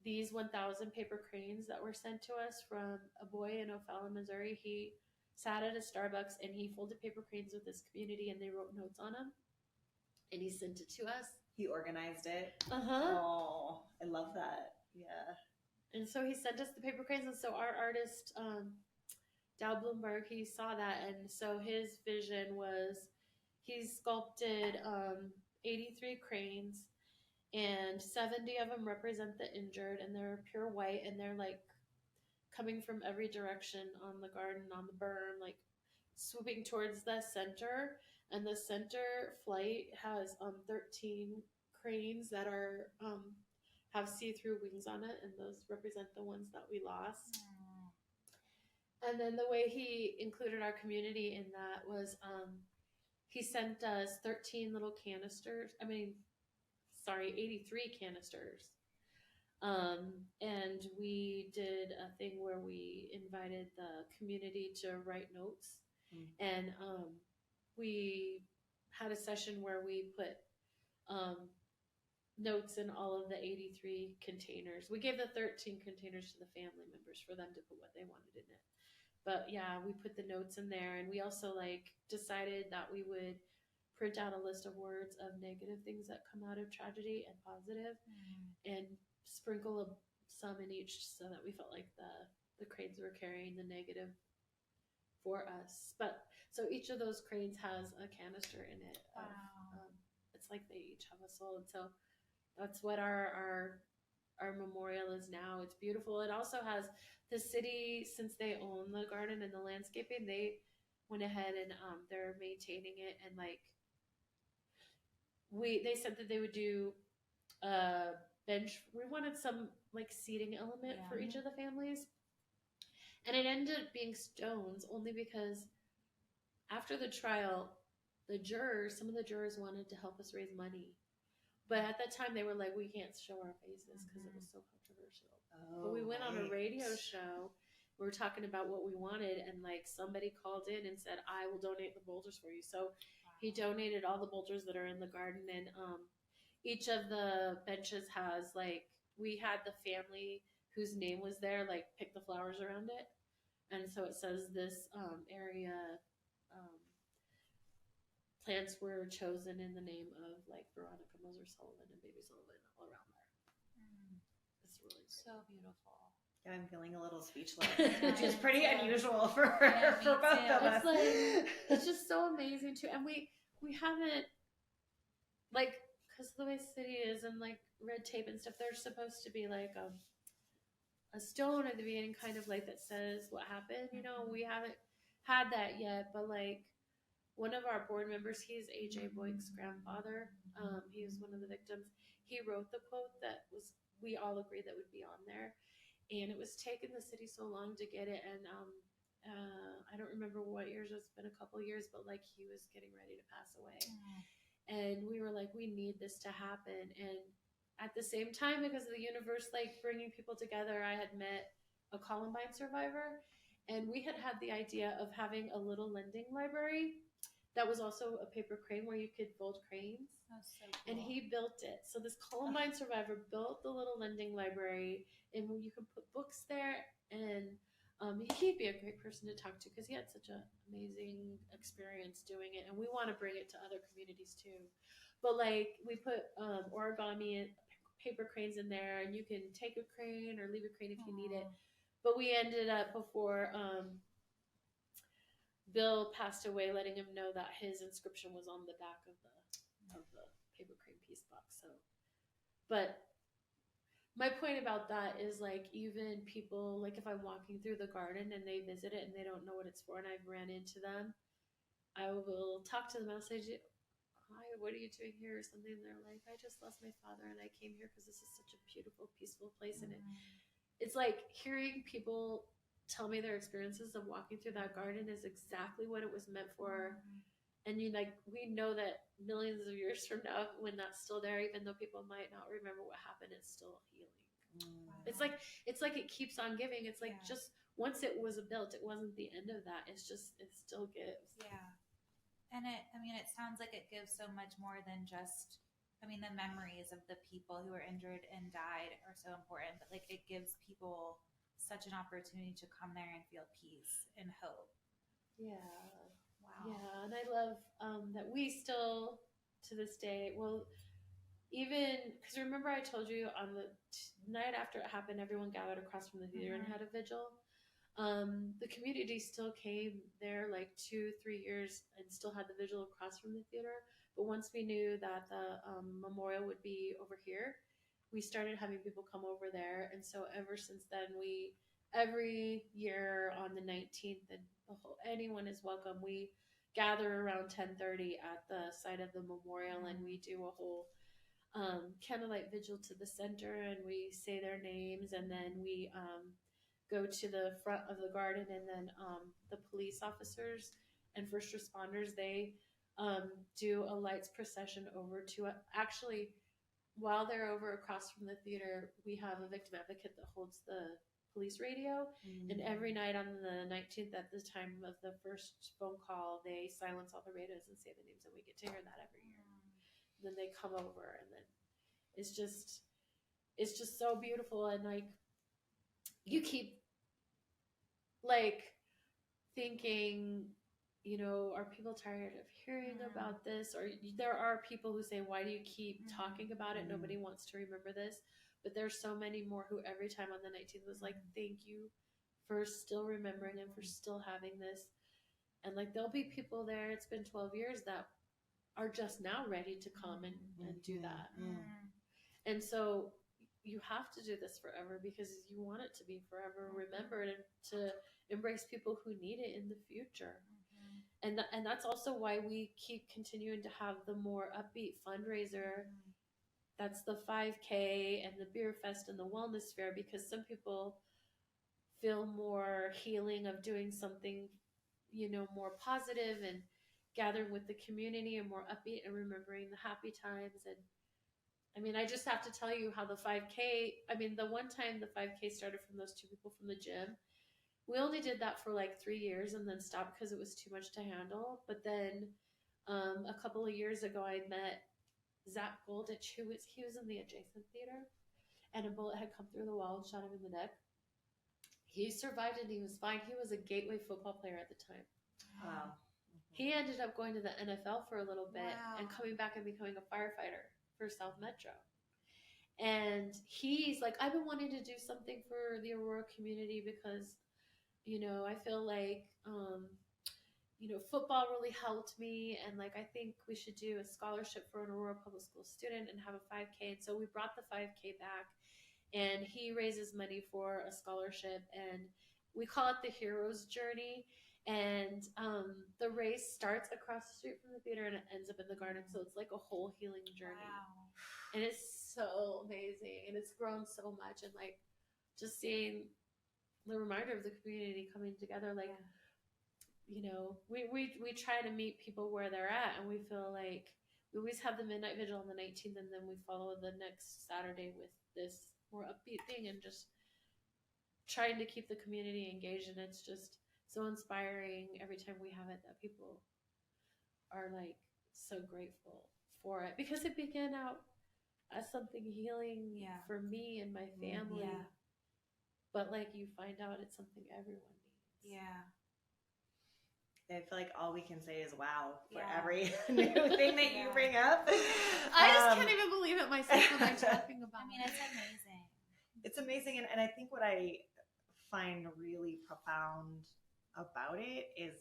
these 1,000 paper cranes that were sent to us from a boy in O'Fallon, Missouri. He sat at a Starbucks and he folded paper cranes with his community, and they wrote notes on them, and he sent it to us. He organized it. Oh, I love that. Yeah. And so he sent us the paper cranes. And so our artist, Dow Bloomberg, he saw that. And so his vision was, he sculpted 83 cranes, and 70 of them represent the injured, and they're pure white, and they're like coming from every direction on the garden, on the berm, like swooping towards the center. And the center flight has 13 cranes that are have see-through wings on it, and those represent the ones that we lost. And then the way he included our community in that was he sent us 13 little canisters. 83 canisters. And we did a thing where we invited the community to write notes. And we had a session where we put notes in all of the 83 containers. We gave the 13 containers to the family members for them to put what they wanted in it. But yeah, we put the notes in there, and we also decided that we would print out a list of words of negative things that come out of tragedy and positive, and sprinkle some in each, so that we felt like the cranes were carrying the negative for us. But so each of those cranes has a canister in it. Wow. It's like they each have a soul. And so that's what our memorial is now. It's beautiful. It also has the city, since they own the garden and the landscaping, they went ahead and they're maintaining it. And they said that they would do a bench. We wanted some seating element for each of the families. And it ended up being stones, only because after the trial, some of the jurors wanted to help us raise money. But at that time, they were like, we can't show our faces because it was so controversial. But we went on a radio show. We were talking about what we wanted, and somebody called in and said, I will donate the boulders for you. So he donated all the boulders that are in the garden. And each of the benches has like, we had the family whose name was there, like pick the flowers around it. And so it says this area um, plants were chosen in the name of like Veronica Moser Sullivan and Baby Sullivan all around there. It's really so beautiful. Yeah, I'm feeling a little speechless, Yeah, which is pretty yeah. unusual for Yeah, for me both too. of us. It's like, it's just so amazing too. And we haven't, like, because the way city is and like red tape and stuff, there's supposed to be like a stone at the beginning, kind of like that says what happened. You know, we haven't had that yet, but like one of our board members, he's AJ Boyk's grandfather. He was one of the victims. He wrote the quote that was, we all agreed that would be on there, and it was taking the city so long to get it. And I don't remember what years. It's been a couple years, but like he was getting ready to pass away, and we were like, we need this to happen. And at the same time, because of the universe like bringing people together, I had met a Columbine survivor, and we had the idea of having a little lending library that was also a paper crane where you could fold cranes. That's so cool. And he built it. So this Columbine survivor built the little lending library, and you can put books there. And he'd be a great person to talk to because he had such an amazing experience doing it. And we want to bring it to other communities too. But like we put origami and paper cranes in there, and you can take a crane or leave a crane if you need it. But we ended up before Bill passed away, letting him know that his inscription was on the back of the paper crane piece box. So, but my point about that is like, even people, like if I'm walking through the garden and they visit it and they don't know what it's for, and I've ran into them, I will talk to them. I'll say, hi, what are you doing here? Or something. And they're like, I just lost my father and I came here because this is such a beautiful, peaceful place. And it's like hearing people tell me their experiences of walking through that garden is exactly what it was meant for. And you like, we know that millions of years from now, when that's still there, even though people might not remember what happened, it's still healing. It's like it keeps on giving. It's like just once it was built, it wasn't the end of that. It's just, it still gives. Yeah. And it sounds like it gives so much more than just, the memories of the people who were injured and died are so important, but like it gives people such an opportunity to come there and feel peace and hope. Yeah. Wow. Yeah. And I love that we still, to this day, well, even because remember I told you on the night after it happened, everyone gathered across from the theater and had a vigil. The community still came there like 2-3 years and still had the vigil across from the theater. But once we knew that the memorial would be over here, we started having people come over there. And so ever since then, we every year on the 19th, and anyone is welcome. We gather around 10:30 at the site of the memorial, and we do a whole candlelight vigil to the center, and we say their names, and then we go to the front of the garden, and then the police officers and first responders, they do a lights procession over to actually, while they're over across from the theater, we have a victim advocate that holds the police radio. And every night on the 19th, at the time of the first phone call, they silence all the radios and say the names, and we get to hear that every year. And then they come over, and then it's just so beautiful. And like, you keep like thinking, you know, are people tired of hearing about this? Or there are people who say, why do you keep talking about it? Nobody wants to remember this. But there's so many more who every time on the 19th was like, thank you for still remembering and for still having this. And like, there'll be people there, it's been 12 years, that are just now ready to come and do that. And so you have to do this forever because you want it to be forever remembered and to embrace people who need it in the future. And that's also why we keep continuing to have the more upbeat fundraiser. That's the 5K and the beer fest and the wellness fair, because some people feel more healing of doing something, you know, more positive and gathering with the community and more upbeat and remembering the happy times. And I mean, I just have to tell you how the 5K, the one time the 5K started from those two people from the gym, we only did that for like 3 years and then stopped because it was too much to handle. But then a couple of years ago, I met Zach Golditch, he was in the adjacent theater, and a bullet had come through the wall and shot him in the neck. He survived and he was fine. He was a Gateway football player at the time. Wow. He ended up going to the NFL for a little bit and Wow. coming back and becoming a firefighter for South Metro. And he's like, I've been wanting to do something for the Aurora community because, you know, I feel like, you know, football really helped me. And like, I think we should do a scholarship for an Aurora Public School student and have a 5K. And so we brought the 5K back, and he raises money for a scholarship, and we call it the Hero's Journey. And the race starts across the street from the theater and it ends up in the garden. So it's like a whole healing journey. Wow. And it's so amazing, and it's grown so much. And like, just seeing the reminder of the community coming together, like, you know, we try to meet people where they're at, and we feel like we always have the midnight vigil on the 19th, and then we follow the next Saturday with this more upbeat thing, and just trying to keep the community engaged. And it's just so inspiring every time we have it, that people are like so grateful for it, because it began out as something healing for me and my family. Yeah. But like, you find out it's something everyone needs. Yeah. I feel like all we can say is wow for Yeah. every new thing that you bring up. I just can't even believe it myself when I'm talking about I mean, it's amazing. It's amazing. And I think what I find really profound about it is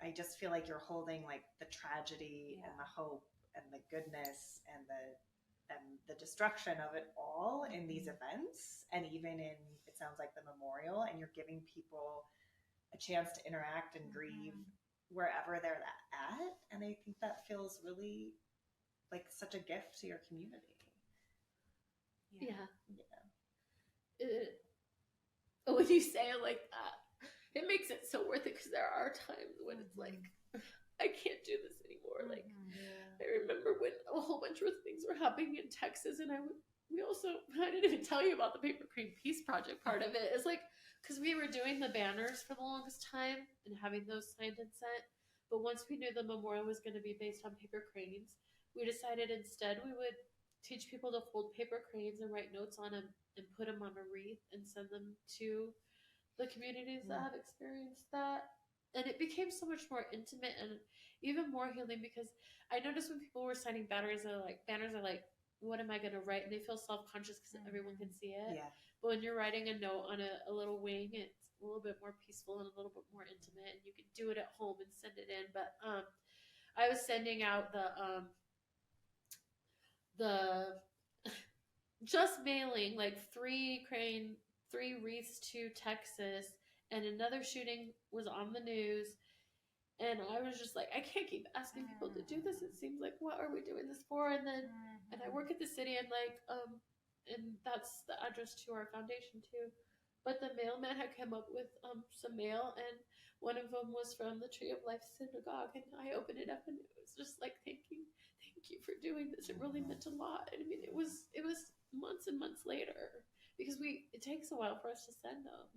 I just feel like you're holding like the tragedy and the hope and the goodness and the destruction of it all in these events, and even in, it sounds like, the memorial, and you're giving people a chance to interact and grieve wherever they're at. And I think that feels really like such a gift to your community. Yeah. When you say it like that, it makes it so worth it, because there are times when it's like, I can't do this anymore. Like, I remember when a whole bunch of things were happening in Texas, and I didn't even tell you about the Paper Crane Peace Project part of it. It's like, because we were doing the banners for the longest time and having those signed and sent, but once we knew the memorial was going to be based on paper cranes, we decided instead we would teach people to fold paper cranes and write notes on them and put them on a wreath and send them to the communities that have experienced that. And it became so much more intimate and even more healing, because I noticed when people were signing banners are like, what am I going to write? And they feel self-conscious because everyone can see it. Yeah. But when you're writing a note on a little wing, it's a little bit more peaceful and a little bit more intimate, and you can do it at home and send it in. But I was sending out the just mailing like 3 wreaths to Texas, and another shooting was on the news. And I was just like, I can't keep asking people to do this. It seems like, what are we doing this for? And then, and I work at the city, and like, and that's the address to our foundation too. But the mailman had come up with some mail, and one of them was from the Tree of Life Synagogue. And I opened it up, and it was just like, thank you for doing this. It really meant a lot. And I mean, it was months and months later, because it takes a while for us to send them.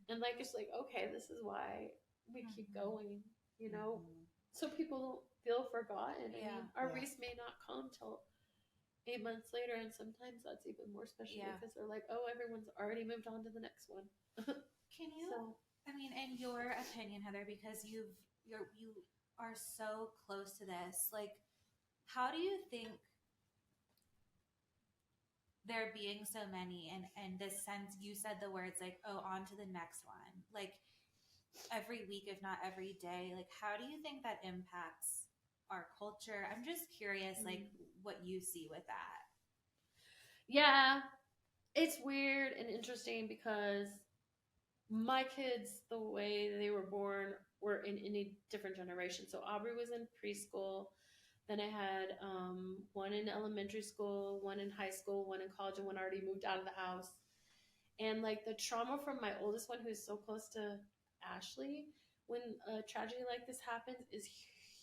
And like, it's like, okay, this is why we keep going, you know, so people don't feel forgotten. I mean, our wreath may not come till 8 months later, and sometimes that's even more special because they're like, oh, everyone's already moved on to the next one. Can you, I mean, in your opinion, Heather, because you are so close to this, like, how do you think there being so many and this sense, you said the words like, oh, on to the next one, like every week, if not every day, like, how do you think that impacts our culture? I'm just curious, like, what you see with that. Yeah, it's weird and interesting, because my kids, the way they were born, were in a different generation. So Aubrey was in preschool. Then I had one in elementary school, one in high school, one in college, and one already moved out of the house. And like, the trauma from my oldest one, who's so close to Ashley, when a tragedy like this happens, is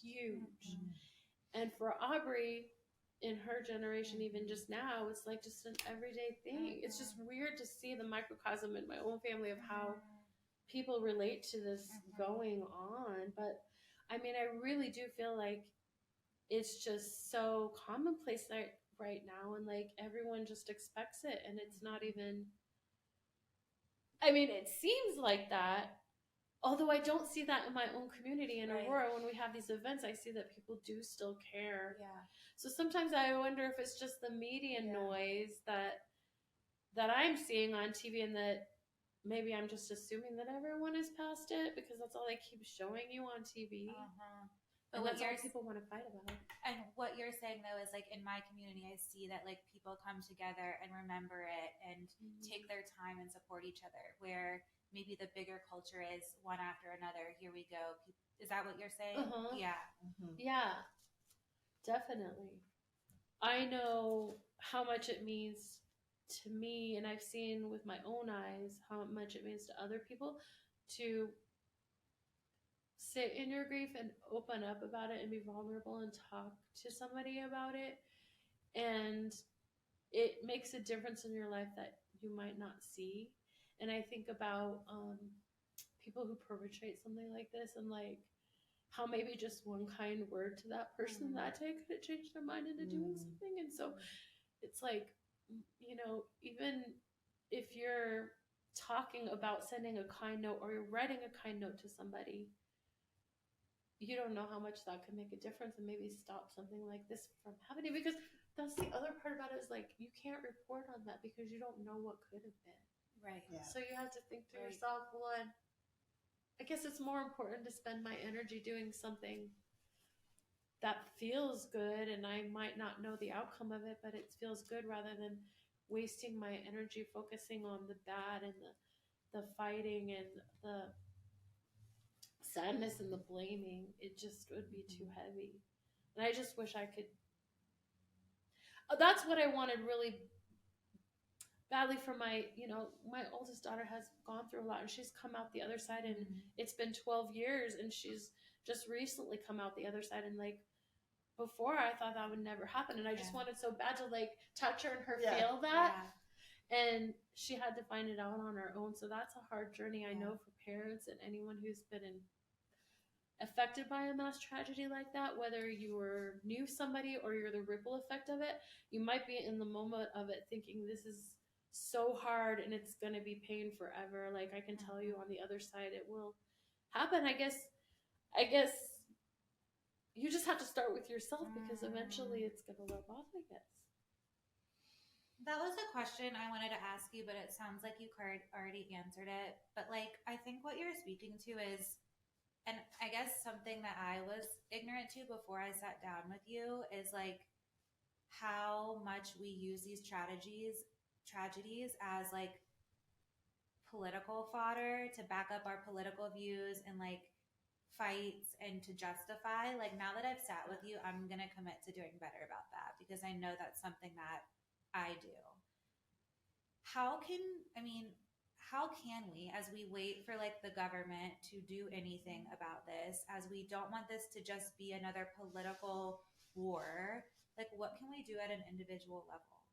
huge. And for Aubrey, in her generation, even just now, it's like just an everyday thing. It's just weird to see the microcosm in my own family of how people relate to this going on. But I mean, I really do feel like it's just so commonplace right now, and like everyone just expects it, and it's not even, I mean, it seems like that. Although I don't see that in my own community in Aurora, when we have these events, I see that people do still care. Yeah. So sometimes I wonder if it's just the media noise that I'm seeing on TV, and that maybe I'm just assuming that everyone is past it because that's all they keep showing you on TV. But and that's all people want to fight about. And what you're saying though is like in my community, I see that like people come together and remember it and take their time and support each other. Where maybe the bigger culture is one after another. Here we go. Is that what you're saying? Yeah. Yeah, definitely. I know how much it means to me, and I've seen with my own eyes how much it means to other people to sit in your grief and open up about it and be vulnerable and talk to somebody about it. And it makes a difference in your life that you might not see. And I think about people who perpetrate something like this, and like how maybe just one kind word to that person that day could have changed their mind into doing something. And so it's like, you know, even if you're talking about sending a kind note or you're writing a kind note to somebody, you don't know how much that could make a difference and maybe stop something like this from happening. Because that's the other part about it, is like you can't report on that because you don't know what could have been. Right. Yeah. So you have to think to yourself, well, I guess it's more important to spend my energy doing something that feels good, and I might not know the outcome of it, but it feels good, rather than wasting my energy focusing on the bad and the fighting and the sadness and the blaming. It just would be too heavy. And I just wish I could. That's what I wanted really badly for my, you know, my oldest daughter has gone through a lot, and she's come out the other side, and it's been 12 years, and she's just recently come out the other side. And like before, I thought that would never happen, and I just wanted so bad to like touch her and her feel that. And she had to find it out on her own. So that's a hard journey, I know, for parents and anyone who's been affected by a mass tragedy like that. Whether you knew somebody or you're the ripple effect of it, you might be in the moment of it thinking, this is so hard and it's going to be pain forever. Like I can tell you on the other side it will happen. I guess you just have to start with yourself, because eventually it's going to rub off, I guess. That was a question I wanted to ask you, but it sounds like you already answered it. But like, I think what you're speaking to is, and I guess something that I was ignorant to before I sat down with you, is like how much we use these tragedies as like political fodder to back up our political views and like fights and to justify. Like now that I've sat with you, I'm going to commit to doing better about that, because I know that's something that I do. How can we, as we wait for like the government to do anything about this, as we don't want this to just be another political war, like what can we do at an individual level?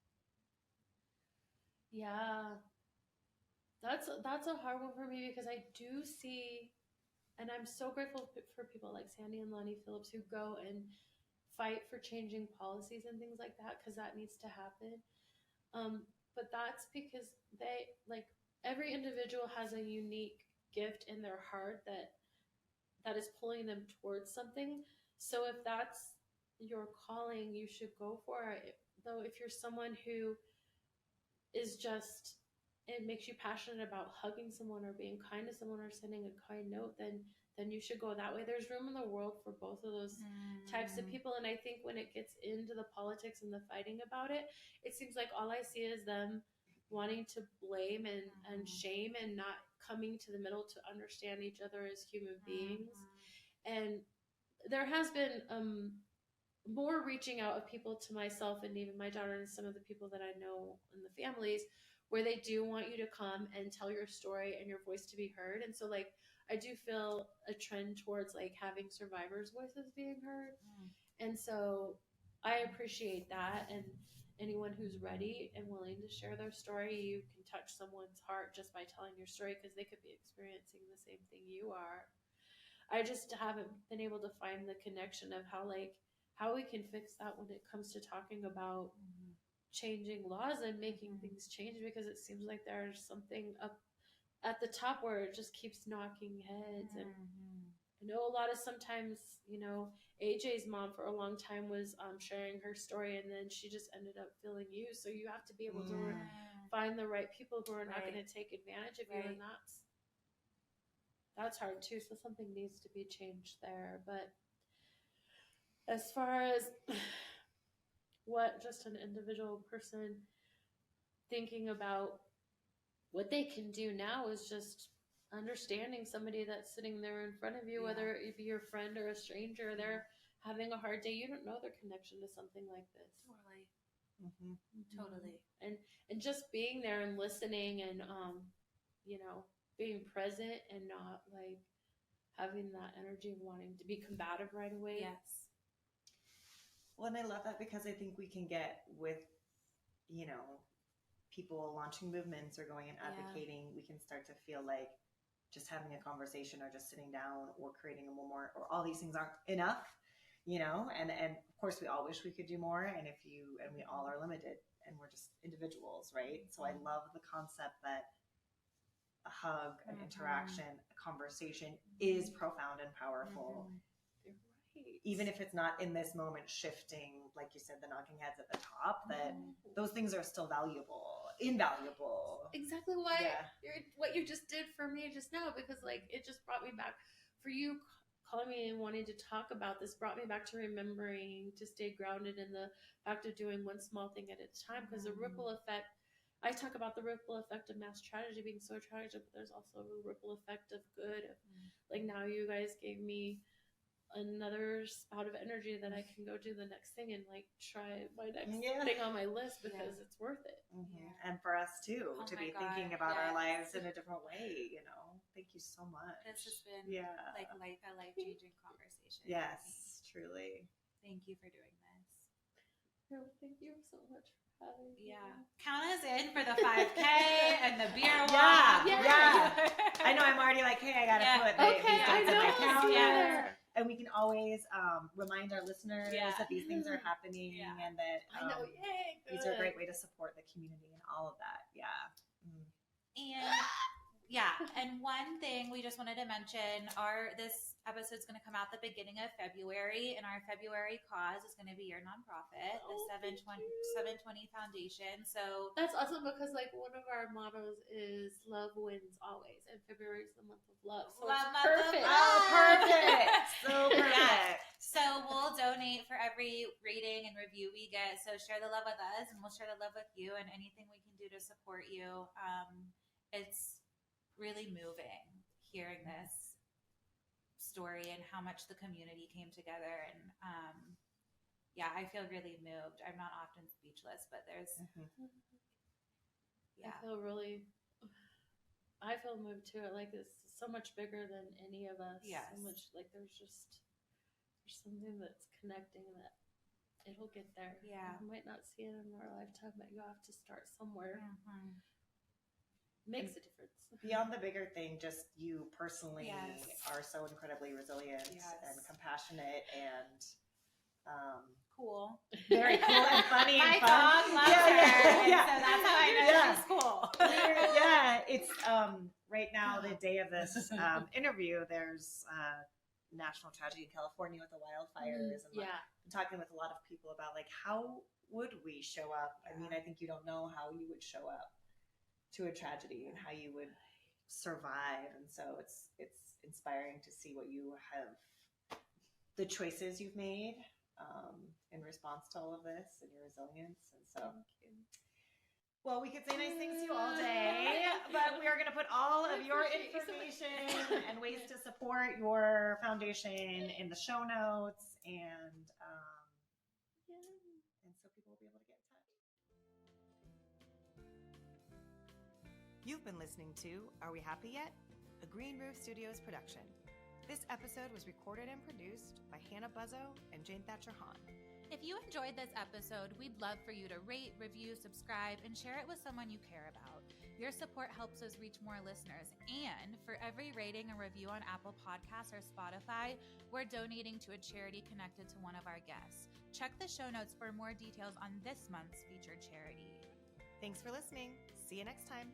Yeah, that's a hard one for me, because I do see, and I'm so grateful for people like Sandy and Lonnie Phillips who go and fight for changing policies and things like that, because that needs to happen. But that's because they, like, every individual has a unique gift in their heart that is pulling them towards something. So if that's your calling, you should go for it. Though if you're someone who is just, it makes you passionate about hugging someone or being kind to someone or sending a kind note, then you should go that way. There's room in the world for both of those types of people. And I think when it gets into the politics and the fighting about it, it seems like all I see is them wanting to blame and shame, and not coming to the middle to understand each other as human beings. And there has been more reaching out of people to myself and even my daughter and some of the people that I know in the families, where they do want you to come and tell your story and your voice to be heard. And so like I do feel a trend towards like having survivors' voices being heard. And so I appreciate that. And anyone who's ready and willing to share their story, you can touch someone's heart just by telling your story, because they could be experiencing the same thing you are. I just haven't been able to find the connection of how how we can fix that when it comes to talking about changing laws and making things change, because it seems like there's something up at the top where it just keeps knocking heads. And I know a lot of sometimes, AJ's mom for a long time was sharing her story, and then she just ended up feeling you. So you have to be able to find the right people who are not going to take advantage of you, and that's hard too. So something needs to be changed there. But as far as what just an individual person thinking about what they can do now is just understanding somebody that's sitting there in front of you, whether it be your friend or a stranger, they're having a hard day. You don't know their connection to something like this. Totally. And just being there and listening and, being present and not like having that energy of wanting to be combative right away. Yes. Well, and I love that because I think we can get with, people launching movements or going and advocating, we can start to feel like just having a conversation or just sitting down or creating a memorial or all these things aren't enough, and of course we all wish we could do more. And we all are limited and we're just individuals, right? So I love the concept that a hug, an interaction, a conversation is profound and powerful. Even if it's not in this moment shifting, like you said, the knocking heads at the top, that those things are still invaluable. Exactly what you just did for me just now, because like it just brought me back. For you calling me and wanting to talk about this brought me back to remembering to stay grounded in the fact of doing one small thing at a time, because the ripple effect, I talk about the ripple effect of mass tragedy being so tragic, but there's also a ripple effect of good. Like now you guys gave me another spout of energy that I can go do the next thing and like try my next thing on my list, because it's worth it. And for us too, to be thinking about our lives in a different way, Thank you so much. This has been like a life-changing conversation. Yes, truly. Thank you for doing this. No, thank you so much for having me. Count us in for the 5K and the beer walk. I know, I'm already like, hey, I gotta put these dates in my calendar. And we can always remind our listeners that these things are happening and that these are a great way to support the community and all of that. And one thing we just wanted to mention, this episode's going to come out the beginning of February, and our February cause is going to be your nonprofit, the 720 Foundation. So that's awesome, because like one of our mottos is love wins always, and February is the month of love. So it's perfect. Perfect. So perfect. So we'll donate for every rating and review we get. So share the love with us, and we'll share the love with you, and anything we can do to support you. It's really moving hearing this story and how much the community came together. And I feel really moved. I'm not often speechless, but there's I feel moved too. Like it's so much bigger than any of us. So much like there's something that's connecting, that it'll get there. You might not see it in our lifetime, but you have to start somewhere. Makes a difference. Beyond the bigger thing, just you personally are so incredibly resilient and compassionate and cool. Very cool and funny and fun. My dog loves her. So that's how I know she's cool. It's right now, the day of this interview, there's national tragedy in California with the wildfires. And I'm talking with a lot of people about like, how would we show up? I mean, I think you don't know how you would show up to a tragedy and how you would survive. And so it's inspiring to see what you have, the choices you've made in response to all of this and your resilience. And so, well, we could say nice things to you all day, but we are going to put all of your information and ways to support your foundation in the show notes, and so people will be able to get in touch. You've been listening to Are We Happy Yet? A Green Roof Studios production. This episode was recorded and produced by Hannah Buzzo and Jane Thatcher Hahn. If you enjoyed this episode, we'd love for you to rate, review, subscribe, and share it with someone you care about. Your support helps us reach more listeners. And for every rating and review on Apple Podcasts or Spotify, we're donating to a charity connected to one of our guests. Check the show notes for more details on this month's featured charity. Thanks for listening. See you next time.